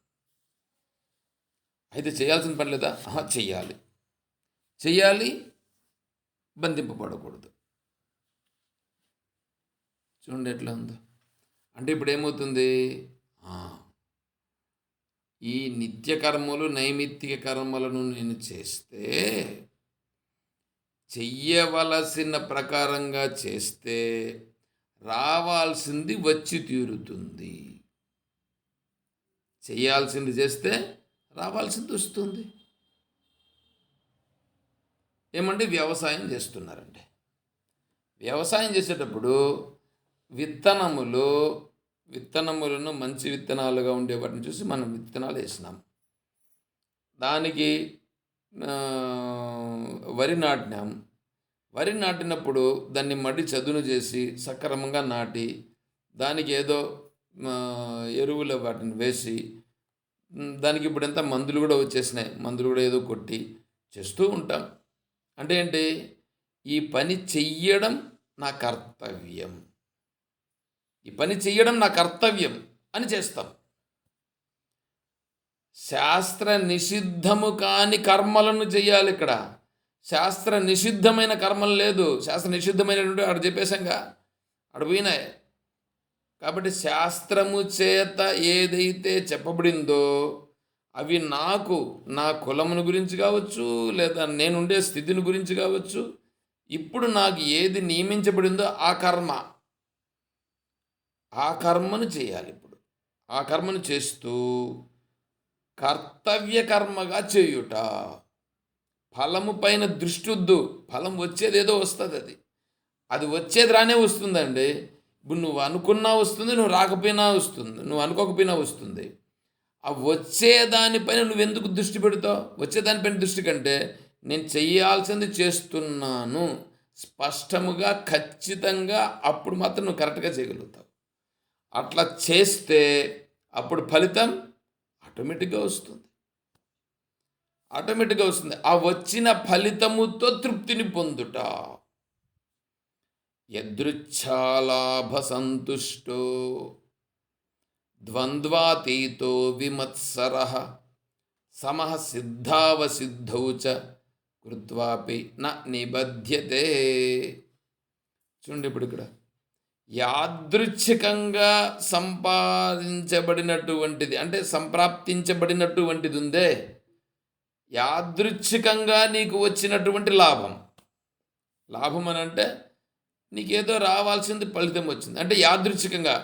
Speaker 1: అయితే చేయాల్సిన పని లేదా? చెయ్యాలి, బంధింపబడకూడదు. చూడండి ఎట్లా ఉందో. అంటే ఇప్పుడు ఏమవుతుంది, ఆ, ఈ నిత్య కర్మలు నైమిత్తిక కర్మలను నేను చేస్తే, చెయ్యవలసిన ప్రకారంగా చేస్తే రావాల్సింది వచ్చి తీరుతుంది. చేయాల్సింది చేస్తే రావాల్సింది వస్తుంది. ఏమంటే వ్యవసాయం చేస్తున్నారండి. వ్యవసాయం చేసేటప్పుడు విత్తనములను మంచి విత్తనాలుగా ఉండే వాటిని చూసి మనం విత్తనాలు వేసినాం. దానికి వరి నాటినాం. వరి నాటినప్పుడు దాన్ని మడి చదును చేసి సక్రమంగా నాటి దానికి ఏదో ఎరువులు వాటిని వేసి దానికి ఇప్పుడు ఎంత మందులు కూడా వచ్చేసినాయి, మందులు కూడా ఏదో కొట్టి చేస్తూ ఉంటాం. అంటే ఏంటి, ఈ పని చెయ్యడం నా కర్తవ్యం, ఈ పని చెయ్యడం నా కర్తవ్యం అని చేస్తాం. శాస్త్ర నిషిద్ధము కాని కర్మలను చెయ్యాలి. ఇక్కడ శాస్త్ర నిషిద్ధమైన కర్మలు లేదు. శాస్త్ర నిషిద్ధమైనటువంటి ఆడు చెప్పేశాంగా, ఆడు పోయినాయి. కాబట్టి శాస్త్రము చేత ఏదైతే చెప్పబడిందో అవి నాకు, నా కులమును గురించి కావచ్చు, లేదా నేనుండే స్థితిని గురించి కావచ్చు, ఇప్పుడు నాకు ఏది నియమించబడిందో ఆ కర్మను చేయాలి. ఇప్పుడు ఆ కర్మను చేస్తూ కర్తవ్య కర్మగా చేయుట. ఫలము పైన దృష్టి వద్దు. ఫలం వచ్చేది ఏదో వస్తుంది, అది వచ్చేది రానే వస్తుందండి. ఇప్పుడు నువ్వు అనుకున్నా వస్తుంది, నువ్వు రాకపోయినా వస్తుంది, నువ్వు అనుకోకపోయినా వస్తుంది. ఆ వచ్చేదానిపైన నువ్వెందుకు దృష్టి పెడతావు? వచ్చేదానిపైన దృష్టి కంటే నేను చెయ్యాల్సింది చేస్తున్నాను స్పష్టముగా ఖచ్చితంగా, అప్పుడు మాత్రం నువ్వు కరెక్ట్గా చేయగలుగుతావు. అట్లా చేస్తే అప్పుడు ఫలితం ఆటోమేటిక్గా వస్తుంది. ఆ వచ్చిన ఫలితముతో తృప్తిని పొందుట. యదృచ్ఛాలాభ సంతుష్టో ద్వంద్వాతీతో విమత్సరః సమః సిద్ధావసిద్ధౌ చ కృత్వాపి న నిబధ్యతే. చూడండి ఇప్పుడు ఇక్కడ యాదృచ్ఛికంగా సంపాదించబడినటువంటిది, అంటే సంప్రాప్తించబడినటువంటిది ఉందే, యాదృచ్ఛికంగా నీకు వచ్చినటువంటి లాభం అని అంటే నీకేదో రావాల్సింది ఫలితం వచ్చింది. అంటే యాదృచ్ఛికంగా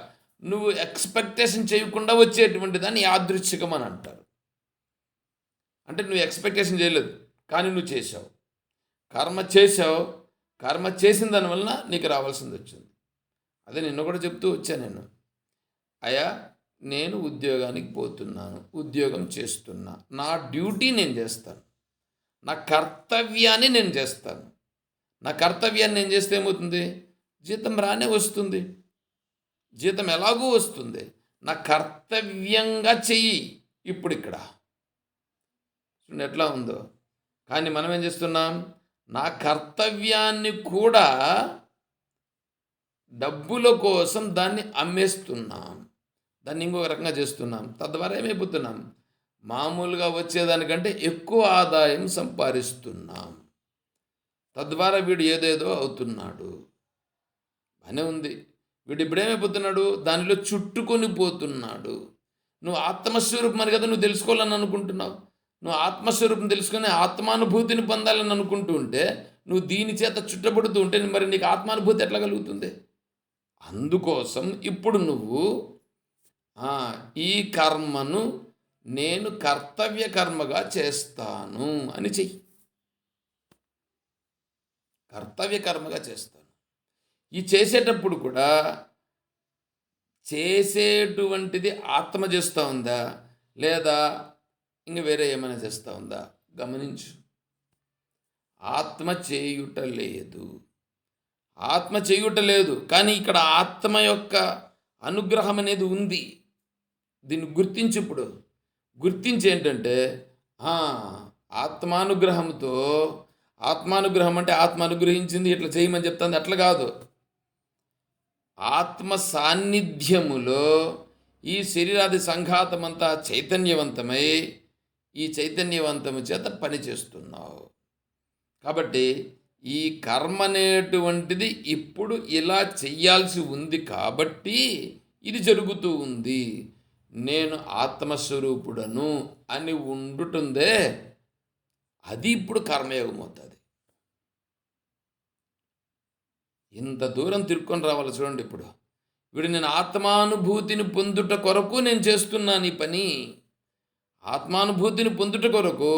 Speaker 1: నువ్వు ఎక్స్పెక్టేషన్ చేయకుండా వచ్చేటువంటి దాన్ని యాదృచ్ఛికం అని అంటారు. అంటే నువ్వు ఎక్స్పెక్టేషన్ చేయలేదు, కానీ నువ్వు చేసావు, కర్మ చేసిన దానివల్ల నీకు రావాల్సింది వచ్చింది. అదే నిన్న కూడా చెప్తూ వచ్చాను నేను, అయ్యా నేను ఉద్యోగానికి పోతున్నాను, ఉద్యోగం చేస్తున్నా, నా డ్యూటీ నేను చేస్తాను, నా కర్తవ్యాన్ని నేను చేస్తాను. నా కర్తవ్యాన్ని నేను చేస్తే ఏమవుతుంది, జీతం రానే వస్తుంది, జీతం ఎలాగూ వస్తుంది. నా కర్తవ్యంగా చెయ్యి. ఇప్పుడు ఇక్కడ చూడండి ఎట్లా ఉందో. కానీ మనం ఏం చేస్తున్నాం, నా కర్తవ్యాన్ని కూడా డబ్బుల కోసం దాన్ని అమ్మేస్తున్నాం, దాన్ని ఇంకొక రకంగా చేస్తున్నాం. తద్వారా ఏమైపోతున్నాం, మామూలుగా వచ్చేదానికంటే ఎక్కువ ఆదాయం సంపాదిస్తున్నాం. తద్వారా వీడు ఏదేదో అవుతున్నాడు. బాగానే ఉంది. వీడు ఇప్పుడేమైపోతున్నాడు, దానిలో చుట్టుకొని పోతున్నాడు. నువ్వు ఆత్మస్వరూపం అని కదా నువ్వు తెలుసుకోవాలని అనుకుంటున్నావు. నువ్వు ఆత్మస్వరూపం తెలుసుకొని ఆత్మానుభూతిని పొందాలని అనుకుంటూ ఉంటే, నువ్వు దీని చేత చుట్టబడుతూ ఉంటే మరి నీకు ఆత్మానుభూతి ఎట్లా కలుగుతుంది? అందుకోసం ఇప్పుడు నువ్వు ఈ కర్మను నేను కర్తవ్య కర్మగా చేస్తాను అని చెయ్యి. కర్తవ్య కర్మగా చేస్తాను. ఈ చేసేటప్పుడు కూడా చేసేటువంటిది ఆత్మ చేస్తూ ఉందా, లేదా ఇంక వేరే ఏమైనా చేస్తూ ఉందా గమనించు. ఆత్మ చేయుట లేదు, కానీ ఇక్కడ ఆత్మ యొక్క అనుగ్రహం అనేది ఉంది. దీన్ని గుర్తించి, ఇప్పుడు గుర్తించి ఏంటంటే ఆత్మానుగ్రహం అంటే ఆత్మ అనుగ్రహించింది ఇట్లా చేయమని చెప్తుంది, అట్లా కాదు. ఆత్మ సాన్నిధ్యములో ఈ శరీరాది సంఘాతమంతా చైతన్యవంతమై ఈ చైతన్యవంతము చేత పనిచేస్తున్నావు. కాబట్టి ఈ కర్మ అనేటువంటిది ఇప్పుడు ఇలా చెయ్యాల్సి ఉంది కాబట్టి ఇది జరుగుతూ ఉంది. నేను ఆత్మస్వరూపుడను అని ఉండుతుందే, అది ఇప్పుడు కర్మయోగం అవుతుంది. ఇంత దూరం తిరుక్కొని రావాలి చూడండి. ఇప్పుడు నేను ఆత్మానుభూతిని పొందుట కొరకు నేను చేస్తున్నాను ఈ పని. ఆత్మానుభూతిని పొందుట కొరకు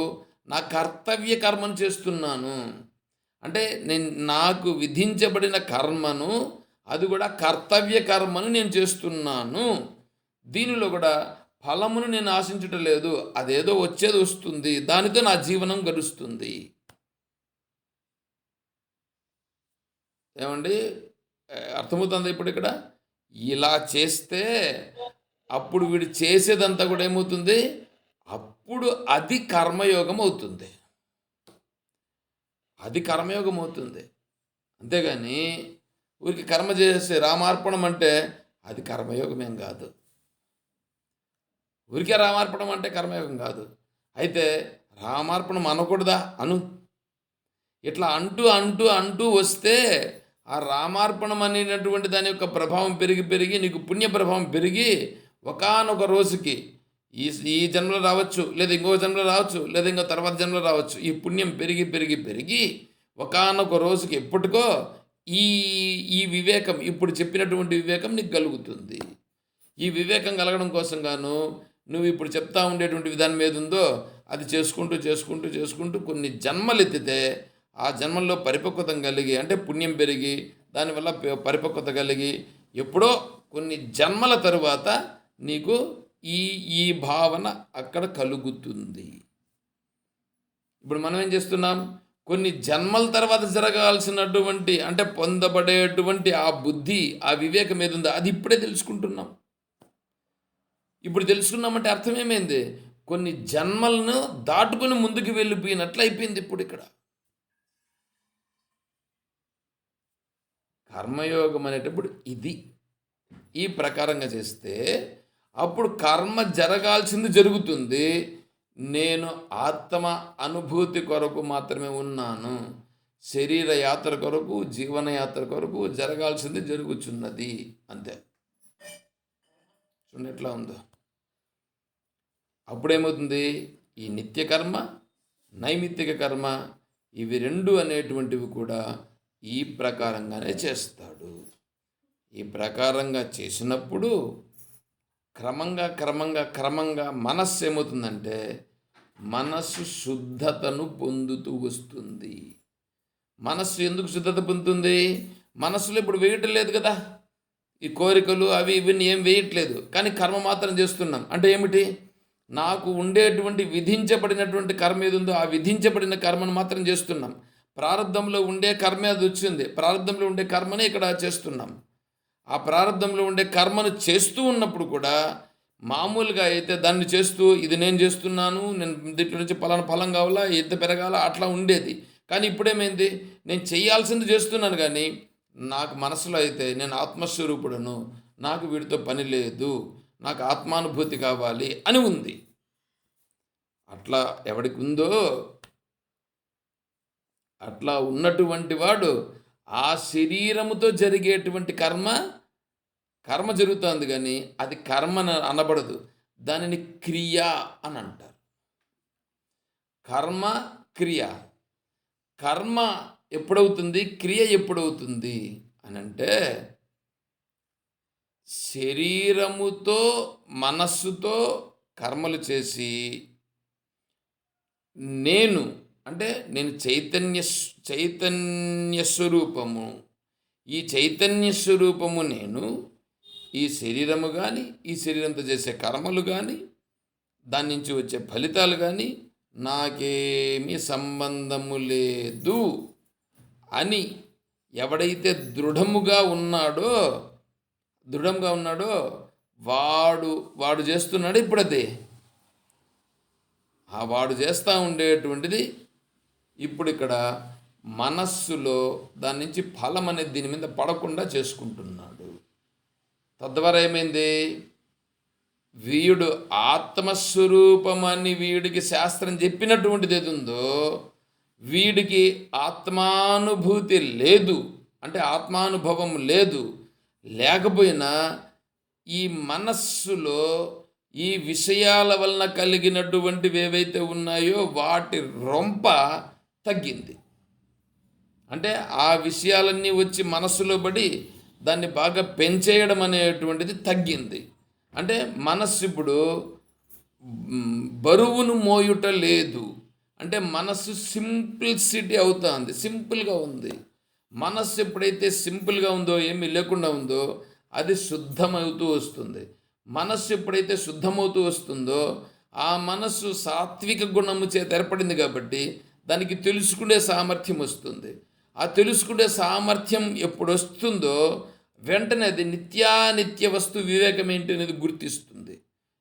Speaker 1: నా కర్తవ్య కర్మను చేస్తున్నాను. అంటే నాకు విధించబడిన కర్మను, అది కూడా కర్తవ్య కర్మను నేను చేస్తున్నాను. దీనిలో కూడా ఫలమును నేను ఆశించటం లేదు. అదేదో వచ్చేది వస్తుంది, దానితో నా జీవనం గడుస్తుంది. ఏమండి, అర్థమవుతుంది ఇప్పుడు ఇక్కడ? ఇలా చేస్తే అప్పుడు వీడు చేసేదంతా కూడా ఏమవుతుంది? అప్పుడు అది కర్మయోగం అవుతుంది. అది కర్మయోగం అవుతుంది. అంతేగాని ఊరికి కర్మ చేసే రామార్పణం అంటే అది కర్మయోగమేం కాదు. ఊరికే రామార్పణం అంటే కర్మయోగం కాదు. అయితే రామార్పణం అనకూడదా? అను. ఇట్లా అంటూ అంటూ అంటూ వస్తే ఆ రామార్పణం అనేటటువంటి దాని యొక్క ప్రభావం పెరిగి పెరిగి నీకు పుణ్య ప్రభావం పెరిగి ఒకానొక రోజుకి ఈ జన్మలో రావచ్చు, లేదా ఇంకో జన్మలో రావచ్చు, లేదా ఇంకో తర్వాత జన్మలో రావచ్చు, ఈ పుణ్యం పెరిగి పెరిగి పెరిగి ఒకానొక రోజుకి ఎప్పటికో ఈ ఈ వివేకం, ఇప్పుడు చెప్పినటువంటి వివేకం నీకు కలుగుతుంది. ఈ వివేకం కలగడం కోసం గాను నువ్వు ఇప్పుడు చెప్తా ఉండేటువంటి విధానం ఏది ఉందో అది చేసుకుంటూ చేసుకుంటూ చేసుకుంటూ కొన్ని జన్మలు ఎత్తితే ఆ జన్మల్లో పరిపక్వత కలిగి, అంటే పుణ్యం పెరిగి దానివల్ల పరిపక్వత కలిగి ఎప్పుడో కొన్ని జన్మల తరువాత నీకు ఈ భావన అక్కడ కలుగుతుంది. ఇప్పుడు మనం ఏం చేస్తున్నాం? కొన్ని జన్మల తర్వాత జరగాల్సినటువంటి, అంటే పొందబడేటువంటి ఆ బుద్ధి, ఆ వివేకం ఏదుందో అది ఇప్పుడే తెలుసుకుంటున్నాం. ఇప్పుడు తెలుసుకున్నామంటే అర్థం ఏమైంది? కొన్ని జన్మలను దాటుకొని ముందుకు వెళ్ళిపోయినట్లు అయిపోయింది ఇప్పుడు ఇక్కడ. కర్మయోగం అనేటప్పుడు ఇది ఈ ప్రకారంగా చేస్తే అప్పుడు కర్మ జరగాల్సింది జరుగుతుంది. నేను ఆత్మ అనుభూతి కొరకు మాత్రమే ఉన్నాను. శరీర యాత్ర కొరకు, జీవన యాత్ర కొరకు జరగాల్సింది జరుగుతున్నది అంతే. చూడండి ఎట్లా ఉందో. అప్పుడేమవుతుంది? ఈ నిత్యకర్మ, నైమిత్తిక కర్మ, ఇవి రెండు అనేటువంటివి కూడా ఈ ప్రకారంగానే చేస్తాడు. ఈ ప్రకారంగా చేసినప్పుడు క్రమంగా క్రమంగా క్రమంగా మనస్సు ఏమవుతుందంటే మనస్సు శుద్ధతను పొందుతూ వస్తుంది. మనస్సు ఎందుకు శుద్ధత పొందుతుంది? మనస్సులో ఇప్పుడు వేయటం లేదు కదా, ఈ కోరికలు అవి ఇవన్నీ ఏం వేయట్లేదు, కానీ కర్మ మాత్రం చేస్తున్నాం. అంటే ఏమిటి? నాకు ఉండేటువంటి విధించబడినటువంటి కర్మ ఏది ఉందో ఆ విధించబడిన కర్మను మాత్రం చేస్తున్నాం. ప్రారంధంలో ఉండే కర్మే అది వచ్చింది, ప్రారంధంలో ఉండే కర్మనే ఇక్కడ చేస్తున్నాం. ఆ ప్రారంధంలో ఉండే కర్మను చేస్తూ ఉన్నప్పుడు కూడా మామూలుగా అయితే దాన్ని చేస్తూ ఇది నేను చేస్తున్నాను, నేను దీంట్లో నుంచి పలానా ఫలం కావాలా, ఎంత పెరగాల అట్లా ఉండేది. కానీ ఇప్పుడేమైంది? నేను చేయాల్సింది చేస్తున్నాను, కానీ నాకు మనసులో అయితే నేను ఆత్మస్వరూపుడను, నాకు వీడితో పని లేదు, నాకు ఆత్మానుభూతి కావాలి అని ఉంది. అట్లా ఎవడికి ఉందో అట్లా ఉన్నటువంటి వాడు ఆ శరీరముతో జరిగేటువంటి కర్మ జరుగుతుంది, కానీ అది కర్మ అనబడదు. దానిని క్రియ అని అంటారు. కర్మ క్రియ. కర్మ ఎప్పుడవుతుంది, క్రియ ఎప్పుడవుతుంది అని అంటే శరీరముతో మనస్సుతో కర్మలు చేసి నేను చైతన్య స్వరూపము, ఈ చైతన్య స్వరూపము నేను, ఈ శరీరము కానీ ఈ శరీరంతో చేసే కర్మలు కానీ దాని నుంచి వచ్చే ఫలితాలు కానీ నాకేమీ సంబంధము లేదు అని ఎవడైతే దృఢంగా ఉన్నాడో వాడు చేస్తున్నాడు ఇప్పుడు అదే. ఆ వాడు చేస్తూ ఉండేటువంటిది ఇప్పుడు ఇక్కడ మనస్సులో దాని నుంచి ఫలం అనేది దీని మీద పడకుండా చేసుకుంటున్నాడు. తద్వారా ఏమైంది? వీడు ఆత్మస్వరూపమని వీడికి శాస్త్రం చెప్పినటువంటిది ఏది ఉందో వీడికి ఆత్మానుభూతి లేదు, అంటే ఆత్మానుభవం లేదు. లేకపోయినా ఈ మనస్సులో ఈ విషయాల వలన కలిగినటువంటివి ఏవైతే ఉన్నాయో వాటి రొంప తగ్గింది. అంటే ఆ విషయాలన్నీ వచ్చి మనస్సులో పడి దాన్ని బాగా పెంచేయడం అనేటువంటిది తగ్గింది. అంటే మనస్సు ఇప్పుడు బరువును మోయుట లేదు. అంటే మనస్సు సింప్లిసిటీ అవుతుంది, సింపుల్గా ఉంది. మనస్సు ఎప్పుడైతే సింపుల్గా ఉందో, ఏమీ లేకుండా ఉందో, అది శుద్ధమవుతూ వస్తుంది. మనస్సు ఎప్పుడైతే శుద్ధమవుతూ వస్తుందో, ఆ మనస్సు సాత్విక గుణము చేత ఏర్పడింది కాబట్టి దానికి తెలుసుకునే సామర్థ్యం వస్తుంది. ఆ తెలుసుకునే సామర్థ్యం ఎప్పుడు వస్తుందో వెంటనే అది నిత్యానిత్య వస్తు వివేకం ఏంటి అనేది గుర్తిస్తుంది.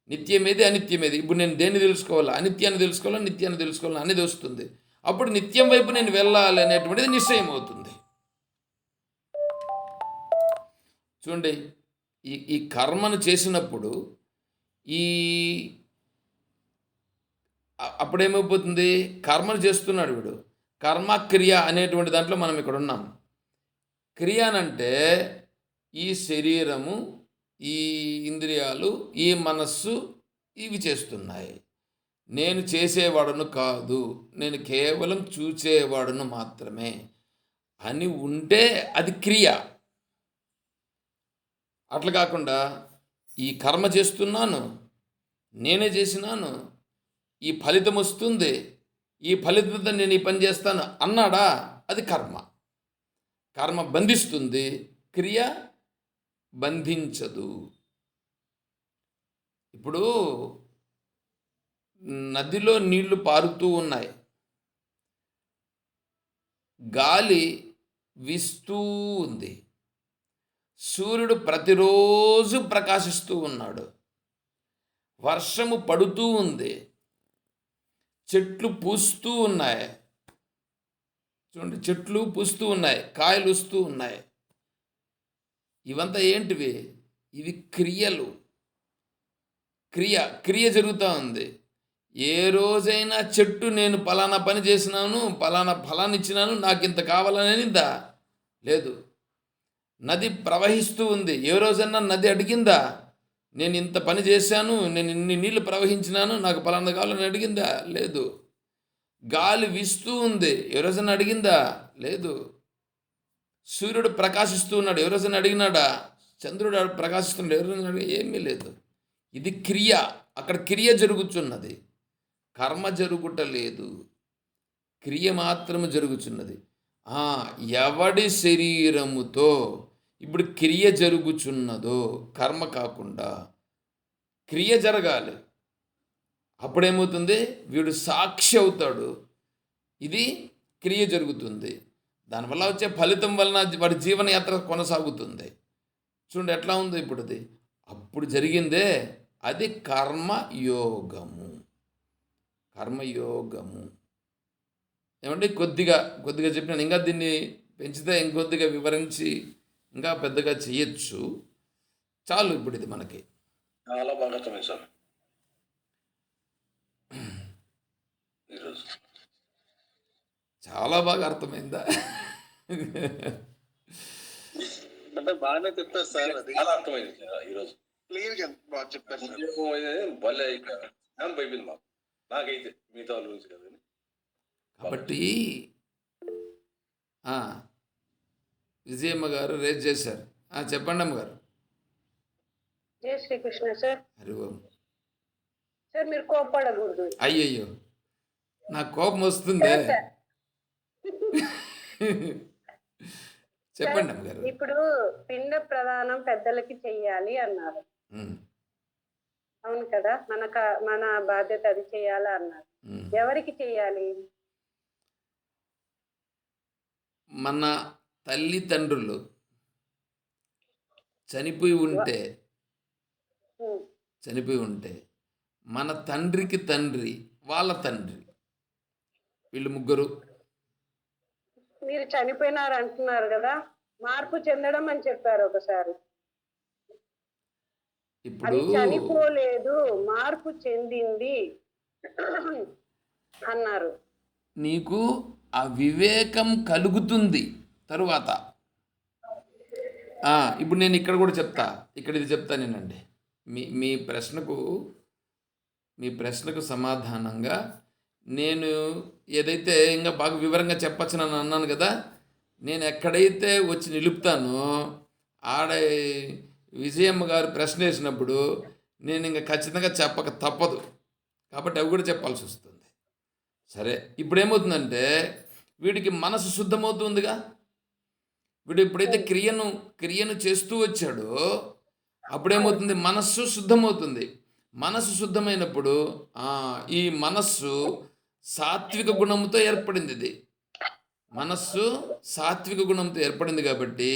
Speaker 1: నిత్యమేది అనిత్యమేది. ఇప్పుడు నేను దేన్ని తెలుసుకోవాలా, అనిత్యాన్ని తెలుసుకోవాలా, నిత్యాన్ని తెలుసుకోవాలా అనేది వస్తుంది. అప్పుడు నిత్యం వైపు నేను వెళ్ళాలి అనేటువంటిది నిశ్చయం అవుతుంది. చూడండి, ఈ కర్మను చేసినప్పుడు ఈ అప్పుడేమైపోతుంది, కర్మను చేస్తున్నాడు వీడు. కర్మ క్రియ అనేటువంటి దాంట్లో మనం ఇక్కడ ఉన్నాం. క్రియ అనంటే ఈ శరీరము, ఈ ఇంద్రియాలు, ఈ మనస్సు ఇవి చేస్తున్నాయి. నేను చేసేవాడును కాదు, నేను కేవలం చూచేవాడును మాత్రమే అని ఉంటే అది క్రియ. అట్లా కాకుండా ఈ కర్మ చేస్తున్నాను, నేనే చేసినాను, ఈ ఫలితం వస్తుంది, ఈ ఫలితంతో నేను ఈ పని చేస్తాను అన్నాడా, అది కర్మ. కర్మ బంధిస్తుంది, క్రియ బంధించదు. ఇప్పుడు నదిలో నీళ్లు పారుతూ ఉన్నాయి, గాలి వీస్తూ ఉంది, సూర్యుడు ప్రతిరోజు ప్రకాశిస్తూ ఉన్నాడు, వర్షము పడుతూ ఉంది, చెట్లు పూస్తూ ఉన్నాయి. చూడండి, చెట్లు పూస్తూ ఉన్నాయి, కాయలు వస్తూ ఉన్నాయి. ఇవంతా ఏంటివి? ఇవి క్రియలు. క్రియ జరుగుతూ ఉంది. ఏ రోజైనా చెట్టు నేను పలానా పని చేసినాను, పలానా ఫలాన్ని ఇచ్చినాను, నాకు ఇంత కావాలనిందా? లేదు. నది ప్రవహిస్తూ ఉంది, ఏ రోజైనా నది అడిగిందా నేను ఇంత పని చేశాను, నేను ఇన్ని నీళ్లు ప్రవహించినాను, నాకు పలానా కావాలని అడిగిందా? లేదు. గాలి వీస్తూ ఉంది, ఏ రోజైనా అడిగిందా? లేదు. సూర్యుడు ప్రకాశిస్తూ ఉన్నాడు, ఏ రోజైనా అడిగినాడా? చంద్రుడు ప్రకాశిస్తున్నాడు, ఏ రోజైనా అడిగి? ఏమీ లేదు. ఇది క్రియ. అక్కడ క్రియ జరుగుతున్నది, కర్మ జరుగుట లేదు, క్రియ మాత్రము జరుగుతున్నది. ఎవడి శరీరముతో ఇప్పుడు క్రియ జరుగుచున్నదో, కర్మ కాకుండా క్రియ జరగాలి. అప్పుడేమవుతుంది, వీడు సాక్షి అవుతాడు, ఇది క్రియ జరుగుతుంది. దానివల్ల వచ్చే ఫలితం వలన వాడి జీవనయాత్ర కొనసాగుతుంది. చూడండి ఎట్లా ఉందో ఇప్పుడు అది. అప్పుడు జరిగిందే అది కర్మయోగము. కర్మయోగము ఏమంటే కొద్దిగా చెప్పినాను. ఇంకా దీన్ని పెంచితే ఇంకొద్దిగా వివరించి ఇంకా పెద్దగా చేయొచ్చు. చాలు ఇప్పుడు ఇది మనకి.
Speaker 3: చాలా బాగా అర్థమైంది సార్ ఈరోజు.
Speaker 1: చాలా బాగా అర్థమైందా?
Speaker 3: అంటే బాగానే చెప్పారు సార్, అది చాలా అర్థమైంది ఈరోజు. క్లియర్ గా బాగా చెప్పారు సార్. భలే అయిపోయింది మాకు, నాకైతే మిగతా వాళ్ళ గురించి కదా.
Speaker 1: కాబట్టి విజయమ్మ గారు రేజ్ చేశారు. చెప్పండి అమ్మగారు.
Speaker 4: జై శ్రీకృష్ణ సార్.
Speaker 1: హరి ఓం.
Speaker 4: సార్ మీరు కోపడకూడదు.
Speaker 1: అయ్యయ్యో, నాకు కోపం వస్తుందే. చెప్పండి అమ్మగారు.
Speaker 4: ఇప్పుడు పిండ ప్రదానం పెద్దలకి చెయ్యాలి అన్నారు, అవును కదా? మన బాధ్యత అది చెయ్యాలి అన్నారు. ఎవరికి చెయ్యాలి?
Speaker 1: మన తల్లిదండ్రులు చనిపోయి ఉంటే మన తండ్రికి తండ్రి, వాళ్ళ తండ్రి, వీళ్ళు ముగ్గురు.
Speaker 4: మీరు చనిపోయినారు అంటున్నారు కదా, మార్పు చెందడం అని చెప్పారు ఒకసారి.
Speaker 1: ఇప్పుడు
Speaker 4: అది చనిపోలేదు, మార్పు చెందింది అన్నారు.
Speaker 1: నీకు ఆ వివేకం కలుగుతుంది తరువాత. ఇప్పుడు నేను ఇక్కడ కూడా చెప్తా, ఇక్కడ ఇది చెప్తానేనండి. మీ మీ ప్రశ్నకు సమాధానంగా నేను ఏదైతే ఇంకా బాగా వివరంగా చెప్పచ్చు అని అన్నాను కదా, నేను ఎక్కడైతే వచ్చి నిలుపుతానో ఆడ విజయమ్మ గారు ప్రశ్న వేసినప్పుడు నేను ఇంకా ఖచ్చితంగా చెప్పక తప్పదు, కాబట్టి అవి కూడా చెప్పాల్సి వస్తుంది. సరే, ఇప్పుడు ఏమవుతుందంటే వీడికి మనసు శుద్ధమవుతుందిగా. వీడు ఎప్పుడైతే క్రియను చేస్తూ వచ్చాడో అప్పుడేమవుతుంది, మనస్సు శుద్ధమవుతుంది. మనస్సు శుద్ధమైనప్పుడు ఈ మనస్సు సాత్విక గుణంతో ఏర్పడింది. ఇది మనస్సు సాత్విక గుణంతో ఏర్పడింది కాబట్టి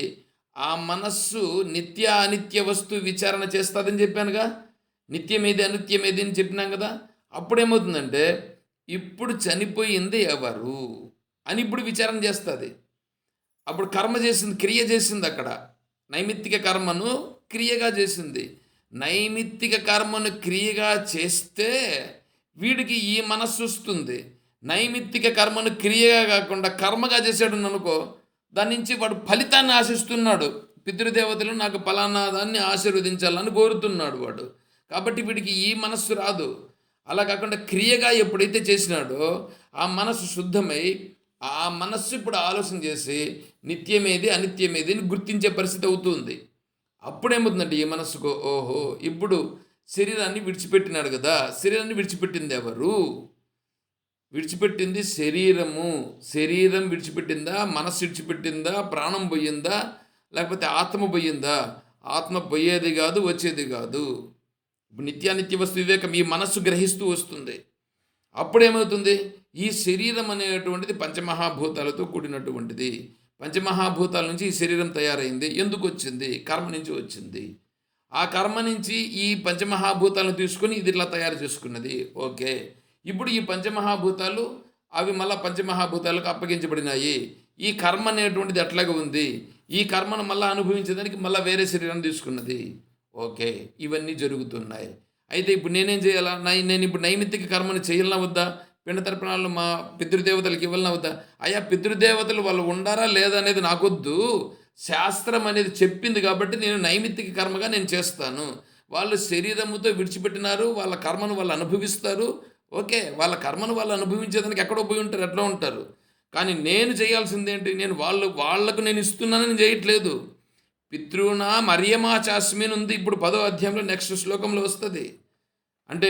Speaker 1: ఆ మనస్సు నిత్య అనిత్య వస్తు విచారణ చేస్తుందని చెప్పానుగా. నిత్యమేది అనిత్యమేది అని చెప్పినాం కదా. అప్పుడేమవుతుందంటే ఇప్పుడు చనిపోయింది ఎవరు అని ఇప్పుడు విచారణ చేస్తుంది. అప్పుడు కర్మ చేసింది, క్రియ చేసింది. అక్కడ నైమిత్తిక కర్మను క్రియగా చేసింది. నైమిత్తిక కర్మను క్రియగా చేస్తే వీడికి ఈ మనస్సు వస్తుంది. నైమిత్తిక కర్మను క్రియగా కాకుండా కర్మగా చేశాడు అనుకో, దాని నుంచి వాడు ఫలితాన్ని ఆశిస్తున్నాడు. పితృదేవతలు నాకు ఫలానా దాన్ని ఆశీర్వదించాలని కోరుతున్నాడు వాడు. కాబట్టి వీడికి ఈ మనస్సు రాదు. అలా కాకుండా క్రియగా ఎప్పుడైతే చేసినాడో ఆ మనస్సు శుద్ధమై ఆ మనస్సు ఇప్పుడు ఆలోచన చేసి నిత్యమేది అనిత్యమేది అని గుర్తించే పరిస్థితి అవుతుంది. అప్పుడేమవుతుందంటే ఈ మనస్సుకు, ఓహో ఇప్పుడు శరీరాన్ని విడిచిపెట్టినాడు కదా. శరీరాన్ని విడిచిపెట్టింది ఎవరు? విడిచిపెట్టింది శరీరము. శరీరం విడిచిపెట్టిందా, మనస్సు విడిచిపెట్టిందా, ప్రాణం పోయిందా, లేకపోతే ఆత్మ పోయిందా? ఆత్మ పోయేది కాదు, వచ్చేది కాదు. ఇప్పుడు నిత్యానిత్య వస్తు వివేకం ఈ మనస్సు గ్రహిస్తూ వస్తుంది. అప్పుడేమవుతుంది, ఈ శరీరం అనేటువంటిది పంచమహాభూతాలతో కూడినటువంటిది. పంచమహాభూతాల నుంచి ఈ శరీరం తయారైంది. ఎందుకు వచ్చింది? కర్మ నుంచి వచ్చింది. ఆ కర్మ నుంచి ఈ పంచమహాభూతాలను తీసుకొని ఇది ఇట్లా తయారు చేసుకున్నది. ఓకే, ఇప్పుడు ఈ పంచమహాభూతాలు అవి మళ్ళీ పంచమహాభూతాలకు అప్పగించబడినాయి. ఈ కర్మ అనేటువంటిది అట్లాగే ఉంది. ఈ కర్మను మళ్ళీ అనుభవించడానికి మళ్ళీ వేరే శరీరాన్ని తీసుకున్నది. ఓకే, ఇవన్నీ జరుగుతున్నాయి. అయితే ఇప్పుడు నేనేం చేయాలా? నేను ఇప్పుడు నైమిత్తిక కర్మను చేయాలన్నా వద్దా? పిండ తర్పణాలు మా పితృదేవతలకు ఇవ్వాలన్నా వద్దా? అయ్యా, పితృదేవతలు వాళ్ళు ఉండారా లేదా అనేది నాకొద్దు. శాస్త్రం అనేది చెప్పింది కాబట్టి నేను నైమిత్తిక కర్మగా నేను చేస్తాను. వాళ్ళు శరీరముతో విడిచిపెట్టినారు, వాళ్ళ కర్మను వాళ్ళు అనుభవిస్తారు. ఓకే, వాళ్ళ కర్మను వాళ్ళు అనుభవించేదానికి ఎక్కడో పోయి ఉంటారు, ఎట్లా ఉంటారు. కానీ నేను చేయాల్సింది ఏంటి? నేను వాళ్లకు నేను ఇస్తున్నానని చేయట్లేదు. పితృనా మర్యమాచాస్మిన్ ఉంది. ఇప్పుడు 10వ అధ్యాయంలో నెక్స్ట్ శ్లోకంలో వస్తుంది. అంటే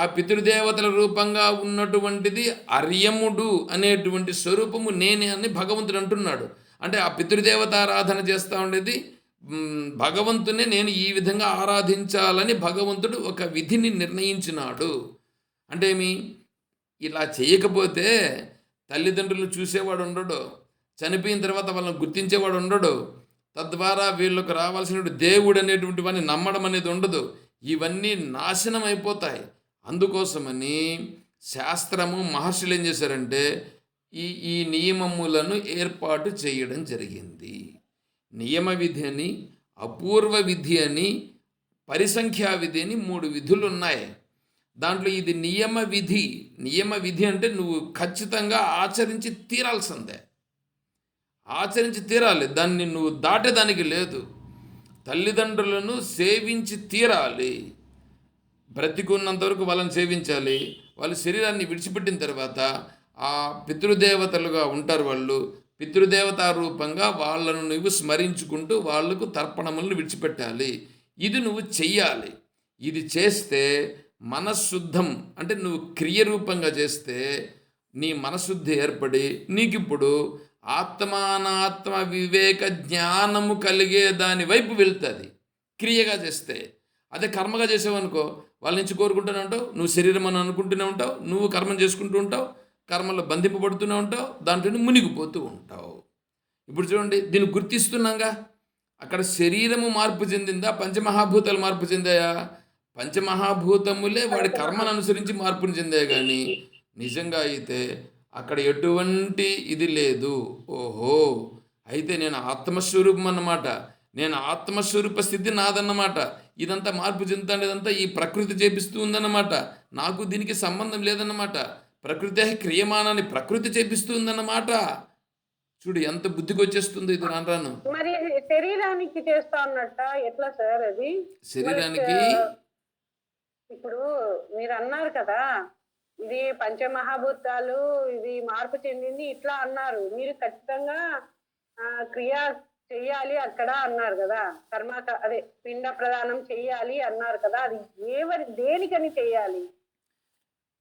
Speaker 1: ఆ పితృదేవతల రూపంగా ఉన్నటువంటిది అర్యముడు అనేటువంటి స్వరూపము నేనే అని భగవంతుడు అంటున్నాడు. అంటే ఆ పితృదేవతారాధన చేస్తూ ఉండేది భగవంతునే నేను ఈ విధంగా ఆరాధించాలని భగవంతుడు ఒక విధిని నిర్ణయించినాడు. అంటే ఇలా చేయకపోతే తల్లిదండ్రులను చూసేవాడు ఉండడు, చనిపోయిన తర్వాత వాళ్ళని గుర్తించేవాడు ఉండడు, తద్వారా వీళ్ళకు రావాల్సిన దేవుడు అనేటువంటి వాడిని నమ్మడం అనేది ఉండదు. ఇవన్నీ నాశనం అయిపోతాయి. అందుకోసమని శాస్త్రము మహర్షులు ఏం చేశారంటే ఈ నియమములను ఏర్పాటు చేయడం జరిగింది. నియమ విధి అని, అపూర్వ విధి అని, పరిసంఖ్యా విధి అని 3 విధులు ఉన్నాయి. దాంట్లో ఇది నియమ విధి. నియమ విధి అంటే నువ్వు ఖచ్చితంగా ఆచరించి తీరాల్సిందే, ఆచరించి తీరాలి. దాన్ని నువ్వు దాటేదానికి లేదు. తల్లిదండ్రులను సేవించి తీరాలి. బ్రతికున్నంతవరకు వాళ్ళని సేవించాలి. వాళ్ళ శరీరాన్ని విడిచిపెట్టిన తర్వాత ఆ పితృదేవతలుగా ఉంటారు. వాళ్ళు పితృదేవతా రూపంగా వాళ్ళను నువ్వు స్మరించుకుంటూ వాళ్లకు తర్పణములను విడిచిపెట్టాలి. ఇది నువ్వు చెయ్యాలి. ఇది చేస్తే మనశుద్ధం, అంటే నువ్వు క్రియ రూపంగా చేస్తే నీ మనశుద్ధి ఏర్పడి నీకిప్పుడు ఆత్మానాత్మ వివేక జ్ఞానము కలిగే దాని వైపు వెళ్తుంది క్రియగా చేస్తే. అదే కర్మగా చేసావనుకో, వాళ్ళ నుంచి కోరుకుంటూనే ఉంటావు, నువ్వు శరీరం అని అనుకుంటూనే ఉంటావు, నువ్వు కర్మం చేసుకుంటూ ఉంటావు, కర్మలో బంధింపబడుతూనే ఉంటావు, దాంట్లో మునిగిపోతూ ఉంటావు. ఇప్పుడు చూడండి, దీన్ని గుర్తిస్తున్నాగా. అక్కడ శరీరము మార్పు చెందిందా, పంచమహాభూతాలు మార్పు చెందాయా? పంచమహాభూతములే వాడి కర్మను అనుసరించి మార్పును చెందాయి. కానీ నిజంగా అయితే అక్కడ ఎటువంటి ఇది లేదు. ఓహో, అయితే నేను ఆత్మస్వరూపం అన్నమాట, నేను ఆత్మస్వరూప స్థితి నాదన్నమాట. ఇదంతా మార్పు చెందుతాండేదంతా ఈ ప్రకృతి చేపిస్తూ ఉందన్నమాట. నాకు దీనికి సంబంధం లేదన్నమాట. ప్రకృతి క్రియమానాన్ని ప్రకృతి చేపిస్తుందన్నమాట. చూడు ఎంత బుద్ధికి వచ్చేస్తుందో ఇది రాను రాను.
Speaker 4: మరి శరీరానికి చేస్తా అన్నట్ట ఎట్లా సార్ అది?
Speaker 1: శరీరానికి
Speaker 4: ఇప్పుడు మీరు అన్నారు కదా, ఇది పంచమహాభూతాలు, ఇది మార్పు చెందింది ఇట్లా అన్నారు. మీరు ఖచ్చితంగా క్రియ చెయ్యాలి అక్కడ అన్నారు కదా, అదే పిండ ప్రదానం చెయ్యాలి అన్నారు కదా, అది దేనికని చెయ్యాలి?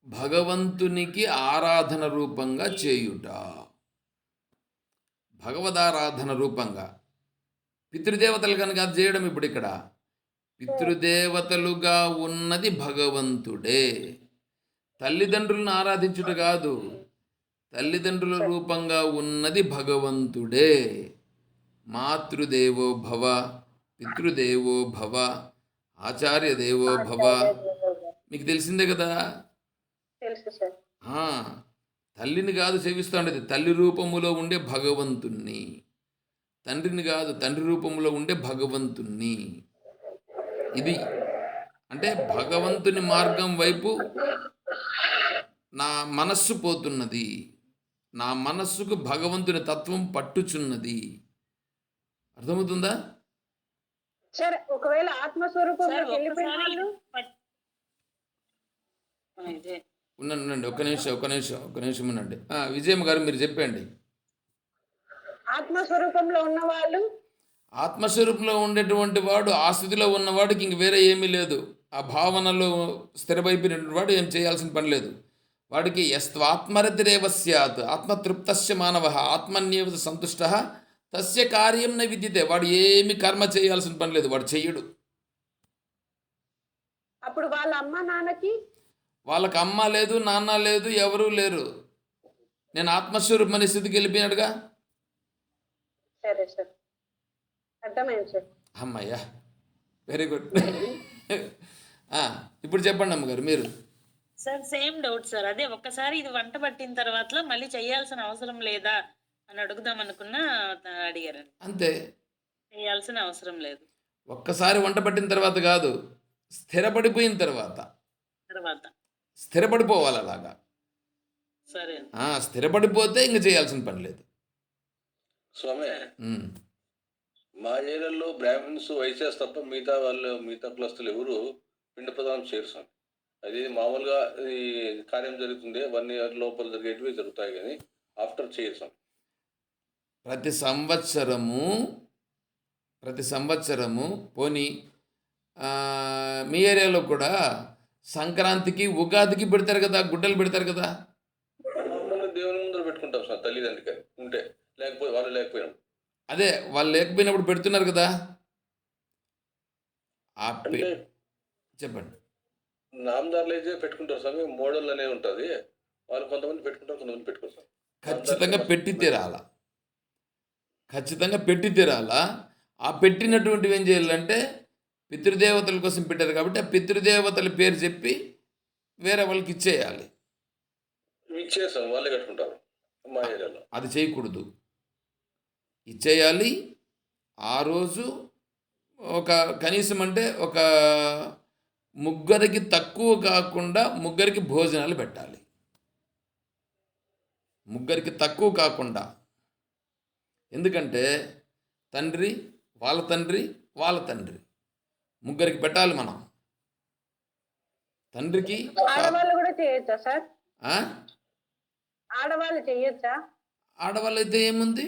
Speaker 1: భగవంతునికి ఆరాధన రూపంగా చేయుట, భగవదారాధన రూపంగా. పితృదేవతలు కనుక అది చేయడం. ఇప్పుడు ఇక్కడ పితృదేవతలుగా ఉన్నది భగవంతుడే. తల్లిదండ్రులను ఆరాధించుట కాదు, తల్లిదండ్రుల రూపంగా ఉన్నది భగవంతుడే. మాతృదేవో భవ, పితృదేవో భవ, ఆచార్య దేవో భవ. మీకు తెలిసిందే కదా.
Speaker 4: తెలుసు సార్.
Speaker 1: తల్లిని కాదు సేవిస్తూ ఉండేది, తల్లి రూపములో ఉండే భగవంతుణ్ణి. తండ్రిని కాదు, తండ్రి రూపంలో ఉండే భగవంతుణ్ణి. ఇది అంటే భగవంతుని మార్గం వైపు నా మనస్సు పోతున్నది, నా మనస్సుకు భగవంతుని తత్వం పట్టుచున్నది. అర్థమవుతుందా?
Speaker 4: సరే, ఒకవేళ ఆత్మస్వరూపంలోకి వెళ్ళిపోయిన వాళ్ళు
Speaker 1: ఉండండి, ఒక్క నిమిషం ఉండండి. విజయమ్మ గారు మీరు చెప్పండి.
Speaker 4: ఆత్మస్వరూపంలో ఉన్న వాళ్ళు,
Speaker 1: ఆత్మస్వరూపంలో ఉండేటువంటి వాడు, ఆ స్థితిలో ఉన్నవాడికి ఇంక వేరే ఏమీ లేదు. ఆ భావనలో స్థిరమైపోయినటువంటి వాడు ఏం చేయాల్సిన పని లేదు. వాడికి యస్త్వాత్మరతిరేవ స్యాత్ ఆత్మతృప్తస్య మానవ ఆత్మన్యేవ సంతుష్ట తస్య కార్యం న విద్యతే. వాడు ఏమి కర్మ చేయాల్సిన పని లేదు, వాడు చెయ్యడు.
Speaker 4: అప్పుడు వాళ్ళ అమ్మ నాన్నకి,
Speaker 1: వాళ్ళకి అమ్మ లేదు, నాన్న లేదు, ఎవరూ లేరు. నేను ఆత్మస్వరూపం అనే స్థితికి వెళ్ళిపోయినాడుగా.
Speaker 4: సరే సార్, అర్థమైంది సార్.
Speaker 1: అమ్మయ్యా, వెరీ గుడ్. ఇప్పుడు చెప్పండి అమ్మగారు మీరు.
Speaker 5: Sir same doubt sir. అదే ఒక్కసారి ఇది వంట పట్టిన తర్వాత మళ్ళీ చేయాల్సిన అవసరం లేదా అని అడుగుదాం అనుకున్నా, అడిగారండి.
Speaker 1: అంతే,
Speaker 5: చేయాల్సిన అవసరం లేదు.
Speaker 1: ఒక్కసారి వంట పట్టిన తర్వాత కాదు, స్థిరపడిపోయిన తర్వాత స్థిరపడిపోవాలి అలాగా.
Speaker 5: సరే,
Speaker 1: స్థిరపడిపోతే ఇంక చేయాల్సిన పని లేదు.
Speaker 3: స్వామి, మా ఏరియాలో బ్రాహ్మణ్స్ వైశ్యాస్ తప్ప మిగతా కులస్తులు ఎవరు పిండ ప్రదానం చేయరు స్వామి. అది మామూలుగా ఈ కార్యం జరుగుతుంది 1 year లోపల జరిగేటివి జరుగుతాయి, కానీ ఆఫ్టర్ చేయరు స్వామి.
Speaker 1: ప్రతి సంవత్సరము పోనీ మీ ఏరియాలో కూడా సంక్రాంతికి ఉగాదికి పెడతారు కదా, గుడ్డలు పెడతారు కదా.
Speaker 3: దేవుని ముందర పెట్టుకుంటాం సార్, తల్లిదండ్రికి ఉంటే, లేకపోతే వాళ్ళు లేకపోయినా.
Speaker 1: అదే వాళ్ళు లేకపోయినప్పుడు పెడుతున్నారు కదా. చెప్పండి.
Speaker 3: నామదారులు అయితే పెట్టుకుంటారు స్వామి, మోడల్ అనే ఉంటుంది. వాళ్ళు కొంతమంది పెట్టుకుంటారు, కొంతమంది పెట్టుకుంటారు.
Speaker 1: ఖచ్చితంగా పెట్టి తీరాలా. ఆ పెట్టినటువంటివి ఏం చేయాలంటే పితృదేవతల కోసం పెట్టారు కాబట్టి ఆ పితృదేవతల పేరు చెప్పి వేరే వాళ్ళకి ఇచ్చేయాలి.
Speaker 3: ఇచ్చేస్తాం, వాళ్ళే కట్టుకుంటారు మా ఏరియాలో.
Speaker 1: అది చేయకూడదు, ఇచ్చేయాలి. ఆ రోజు కనీసం అంటే ఒక 3 తక్కువ కాకుండా 3 భోజనాలు పెట్టాలి. 3 తక్కువ కాకుండా. ఎందుకంటే తండ్రి, వాళ్ళ తండ్రి, వాళ్ళ తండ్రి 3 పెట్టాలి మనం. తండ్రికి
Speaker 4: ఆడవాళ్ళు కూడా చేయొచ్చా సార్? ఆడవాళ్ళు చేయొచ్చా?
Speaker 1: ఆడవాళ్ళు అయితే ఏముంది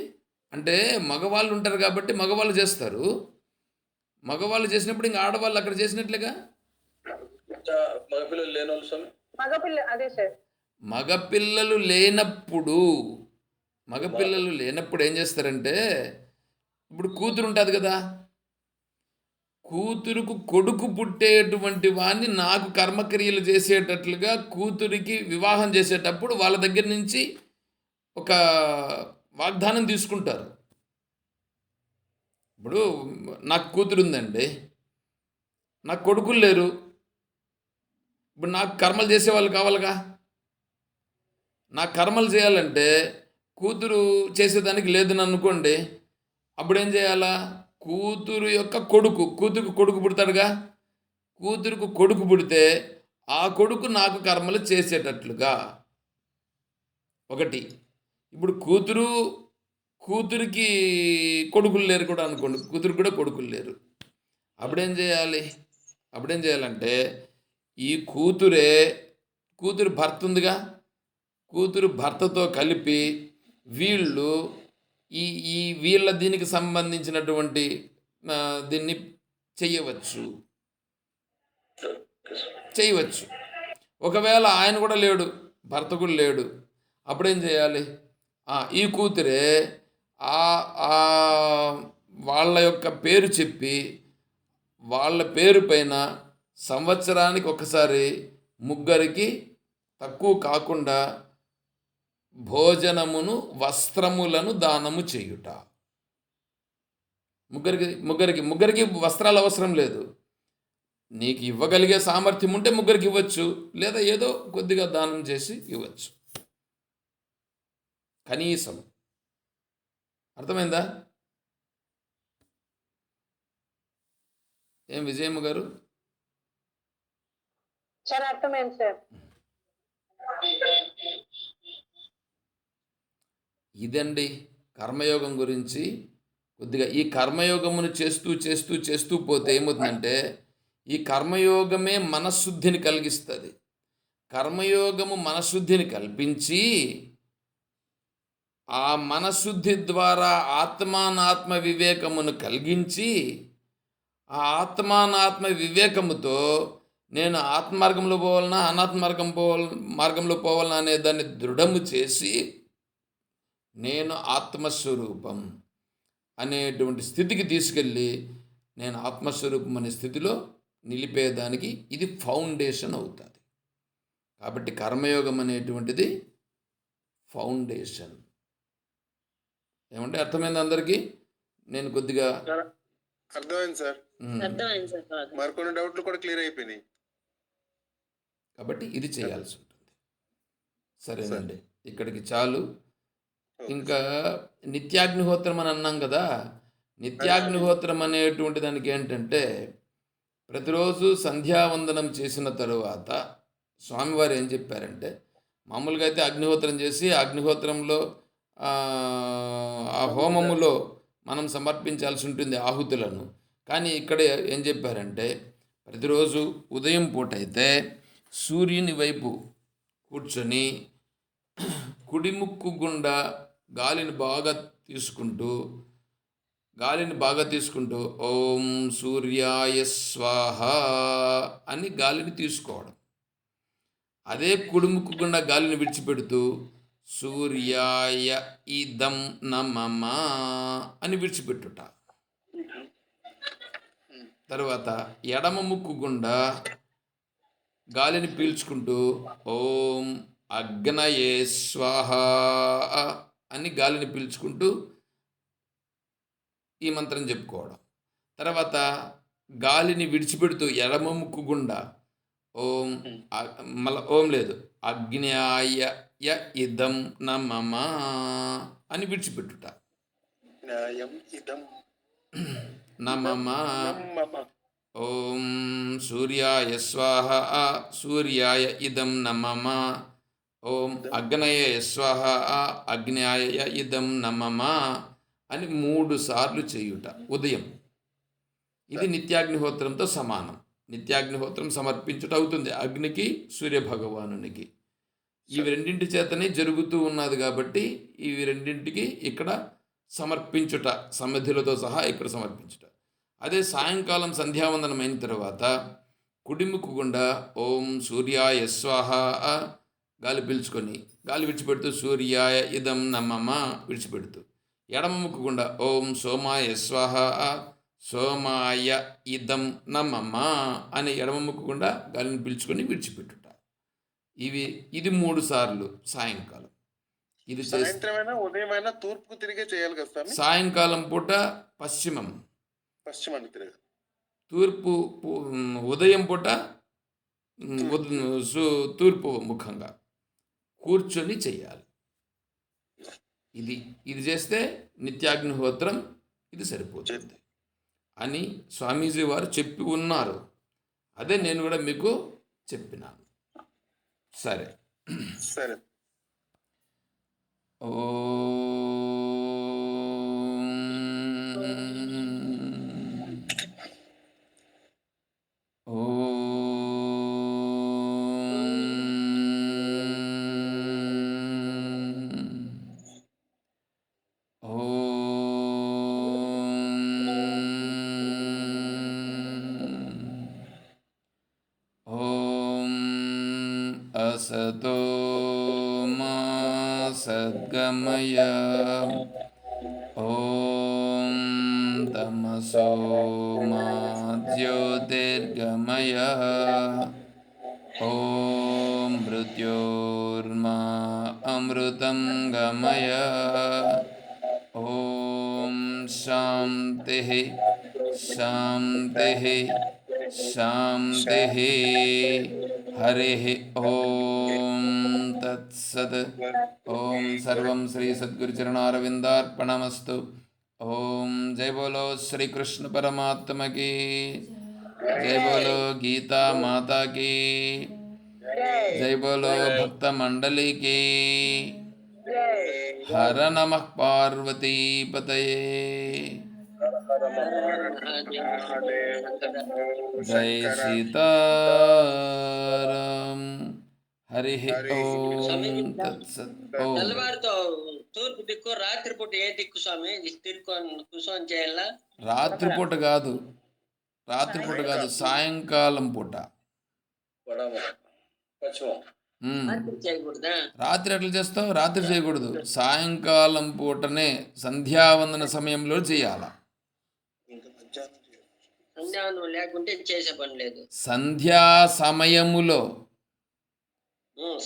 Speaker 1: అంటే మగవాళ్ళు ఉంటారు కాబట్టి మగవాళ్ళు చేస్తారు. మగవాళ్ళు చేసినప్పుడు ఇంకా ఆడవాళ్ళు అక్కడ చేసినట్లుగా.
Speaker 3: మగపిల్లలు లేని వాళ్ళు స్వామి,
Speaker 4: అదే సార్,
Speaker 1: మగపిల్లలు లేనప్పుడు ఏం చేస్తారంటే, ఇప్పుడు కూతురు ఉంటుంది కదా, కూతురుకు కొడుకు పుట్టేటువంటి వాడిని నాకు కర్మక్రియలు చేసేటట్లుగా కూతురికి వివాహం చేసేటప్పుడు వాళ్ళ దగ్గర నుంచి ఒక వాగ్దానం తీసుకుంటారు. ఇప్పుడు నాకు కూతురు ఉందండి, నాకు కొడుకులు లేరు, ఇప్పుడు నాకు కర్మలు చేసేవాళ్ళు కావాలిగా. నాకు కర్మలు చేయాలంటే కూతురు చేసేదానికి లేదని అనుకోండి, అప్పుడేం చేయాలా? కూతురుకు కొడుకు పుడతాడుగా, కూతురుకు కొడుకు పుడితే ఆ కొడుకు నాకు కర్మలు చేసేటట్లుగా ఒకటి. ఇప్పుడు కూతురికి కొడుకులు లేరు కూడా అనుకోండి, కూతురికి కూడా కొడుకులు లేరు. అప్పుడేం చేయాలి? అప్పుడేం చేయాలంటే ఈ కూతురు భర్త ఉందిగా, కూతురు భర్తతో కలిపి వీళ్ళు ఈ ఈ వీళ్ళ దీనికి సంబంధించినటువంటి దీన్ని చేయవచ్చు. ఒకవేళ ఆయన కూడా లేడు, భర్త కూడా లేడు, అప్పుడేం చేయాలి? ఈ కూతురే వాళ్ళ యొక్క పేరు చెప్పి వాళ్ళ పేరు పైన సంవత్సరానికి ఒకసారి ముగ్గురికి తక్కువ కాకుండా భోజనమును వస్త్రములను దానము చేయుట. ముగ్గురికి వస్త్రాలు అవసరం లేదు. నీకు ఇవ్వగలిగే సామర్థ్యం ఉంటే ముగ్గురికి ఇవ్వచ్చు, లేదా ఏదో కొద్దిగా దానం చేసి ఇవ్వచ్చు. కనీసం. అర్థమైందా? ఏం విజయమ్మ గారు?
Speaker 4: సార్ అర్థమైంది సార్.
Speaker 1: ఇదండి కర్మయోగం గురించి. కొద్దిగా ఈ కర్మయోగమును చేస్తూ పోతే ఏమవుతుందంటే ఈ కర్మయోగమే మనశుద్ధిని కలిగిస్తుంది. కర్మయోగము మనశుద్ధిని కల్పించి ఆ మనశుద్ధి ద్వారా ఆత్మానాత్మ వివేకమును కలిగించి ఆ ఆత్మానాత్మ వివేకముతో నేను ఆత్మమార్గంలో పోవాలన్నా మార్గంలో పోవాలన్నా అనే దాన్ని దృఢము చేసి నేను ఆత్మస్వరూపం అనేటువంటి స్థితికి తీసుకెళ్ళి నేను ఆత్మస్వరూపం అనే స్థితిలో నిలిపేదానికి ఇది ఫౌండేషన్ అవుతుంది. కాబట్టి కర్మయోగం అనేటువంటిది ఫౌండేషన్. ఏమంటే అర్థమైంది అందరికీ? నేను కొద్దిగా
Speaker 6: అర్థమైంది సార్. మరికొన్ని డౌట్లు కూడా క్లియర్ అయిపోయినాయి.
Speaker 1: కాబట్టి ఇది చేయాల్సి ఉంటుంది. సరేనండి, ఇక్కడికి చాలు. ఇంకా నిత్యాగ్నిహోత్రం అని అన్నాం కదా. నిత్యాగ్నిహోత్రం అనేటువంటి దానికి ఏంటంటే ప్రతిరోజు సంధ్యావందనం చేసిన తరువాత స్వామివారు ఏం చెప్పారంటే, మామూలుగా అయితే అగ్నిహోత్రం చేసి అగ్నిహోత్రంలో ఆ హోమములో మనం సమర్పించాల్సి ఉంటుంది ఆహుతులను. కానీ ఇక్కడ ఏం చెప్పారంటే ప్రతిరోజు ఉదయం పూట అయితే సూర్యుని వైపు కూర్చొని కుడిముక్కు గుండా గాలిని బాగా తీసుకుంటూ ఓం సూర్యాయ స్వాహ అని గాలిని తీసుకోవడం. అదే కుడిముక్కు గుండా గాలిని విడిచిపెడుతూ సూర్యాయ ఇదం నమః అని విడిచిపెట్టుట. తర్వాత ఎడమ ముక్కు గుండా గాలిని పీల్చుకుంటూ ఓం అగ్నయే స్వాహ అని గాలిని పీల్చుకుంటూ ఈ మంత్రం చెప్పుకోవడం. తర్వాత గాలిని విడిచిపెడుతూ ఎడమ ముక్కు గుండా ఓం లేదు అగ్న్యాయ ఇదం నమః అని విడిచిపెట్టుట. నమః ఓం సూర్యాయ స్వాహ సూర్యాయ ఇదం నమః ఓం అగ్నయే స్వాహ అగ్న్యాయ ఇదం నమః అని 3 సార్లు చేయుట ఉదయం. ఇది నిత్యాగ్నిహోత్రంతో సమానం. నిత్యాగ్నిహోత్రం సమర్పించుట అవుతుంది అగ్నికి, సూర్యభగవానునికి. ఇవి రెండింటి చేతనే జరుగుతూ ఉన్నది కాబట్టి ఇవి రెండింటికి ఇక్కడ సమర్పించుట, సమిధులతో సహా ఇక్కడ సమర్పించుట. అదే సాయంకాలం సంధ్యావందనం అయిన తర్వాత కుడిముక్కు గుండా ఓం సూర్యాయ స్వాహ గాలి పీల్చుకొని గాలి విడిచిపెడుతూ సూర్యాయ ఇదం నమః విడిచిపెడుతూ ఎడమ ముక్కు గుండా ఓం సోమాయ స్వాహ సోమాయ ఇదం నమః అని ఎడమ ముక్కు గుండా గాలిని పీల్చుకొని విడిచిపెట్టుట. ఇది 3 సార్లు సాయంకాలం. ఇది
Speaker 6: ఉదయమైనా తూర్పుకు తిరిగే చేయాలి కదా స్వామి?
Speaker 1: సాయంకాలం పూట పశ్చిమాన్ని
Speaker 6: తిరగ,
Speaker 1: తూర్పు ఉదయం పూట తూర్పు ముఖంగా కూర్చొని చేయాలి. ఇది చేస్తే నిత్యాగ్నిహోత్రం ఇది సరిపోతుంది అని స్వామీజీ వారు చెప్పి ఉన్నారు. అదే నేను కూడా మీకు చెప్పినాను. సరే, असतो मा सद्गमय ॐ तमसो मा ज्योतिर्गमय ॐ मृत्योर्मा अमृतं गमय ॐ शान्तिः शान्तिः शान्तिः हरिः ॐ तत्सत् ॐ सर्वं श्री सद्गुरुचरणारविन्दार्पणमस्तु ॐ जय बोलो श्री कृष्ण परमात्मा की जय बोलो गीता माता की जय बोलो भक्त मंडली की हर नमः पार्वती पतये जय सीताराम हरि ओम तत्सत् ओम
Speaker 2: తెల్లవారితో తూర్పు దిక్కు రాత్రిపూట ఏ దిక్కు స్వామి కుసోన్ చేయాలా?
Speaker 1: రాత్రిపూట కాదు సాయంకాలం పూట
Speaker 3: పడమ పశ్చిమం.
Speaker 2: రాత్రి చేయకూడదా?
Speaker 1: రాత్రి ఎట్లా చేస్తావు? రాత్రి చేయకూడదు, సాయంకాలం పూటనే సంధ్యావందన సమయంలో చేయాల.
Speaker 2: సంధ్యావనం లేకుంటే చేసే పని లేదు.
Speaker 1: సంధ్యా సమయములో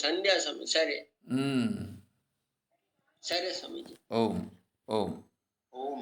Speaker 2: సంధ్యా సమయం సరే సరే స్వామీజీ.
Speaker 1: ఓం ఓం
Speaker 6: ఓం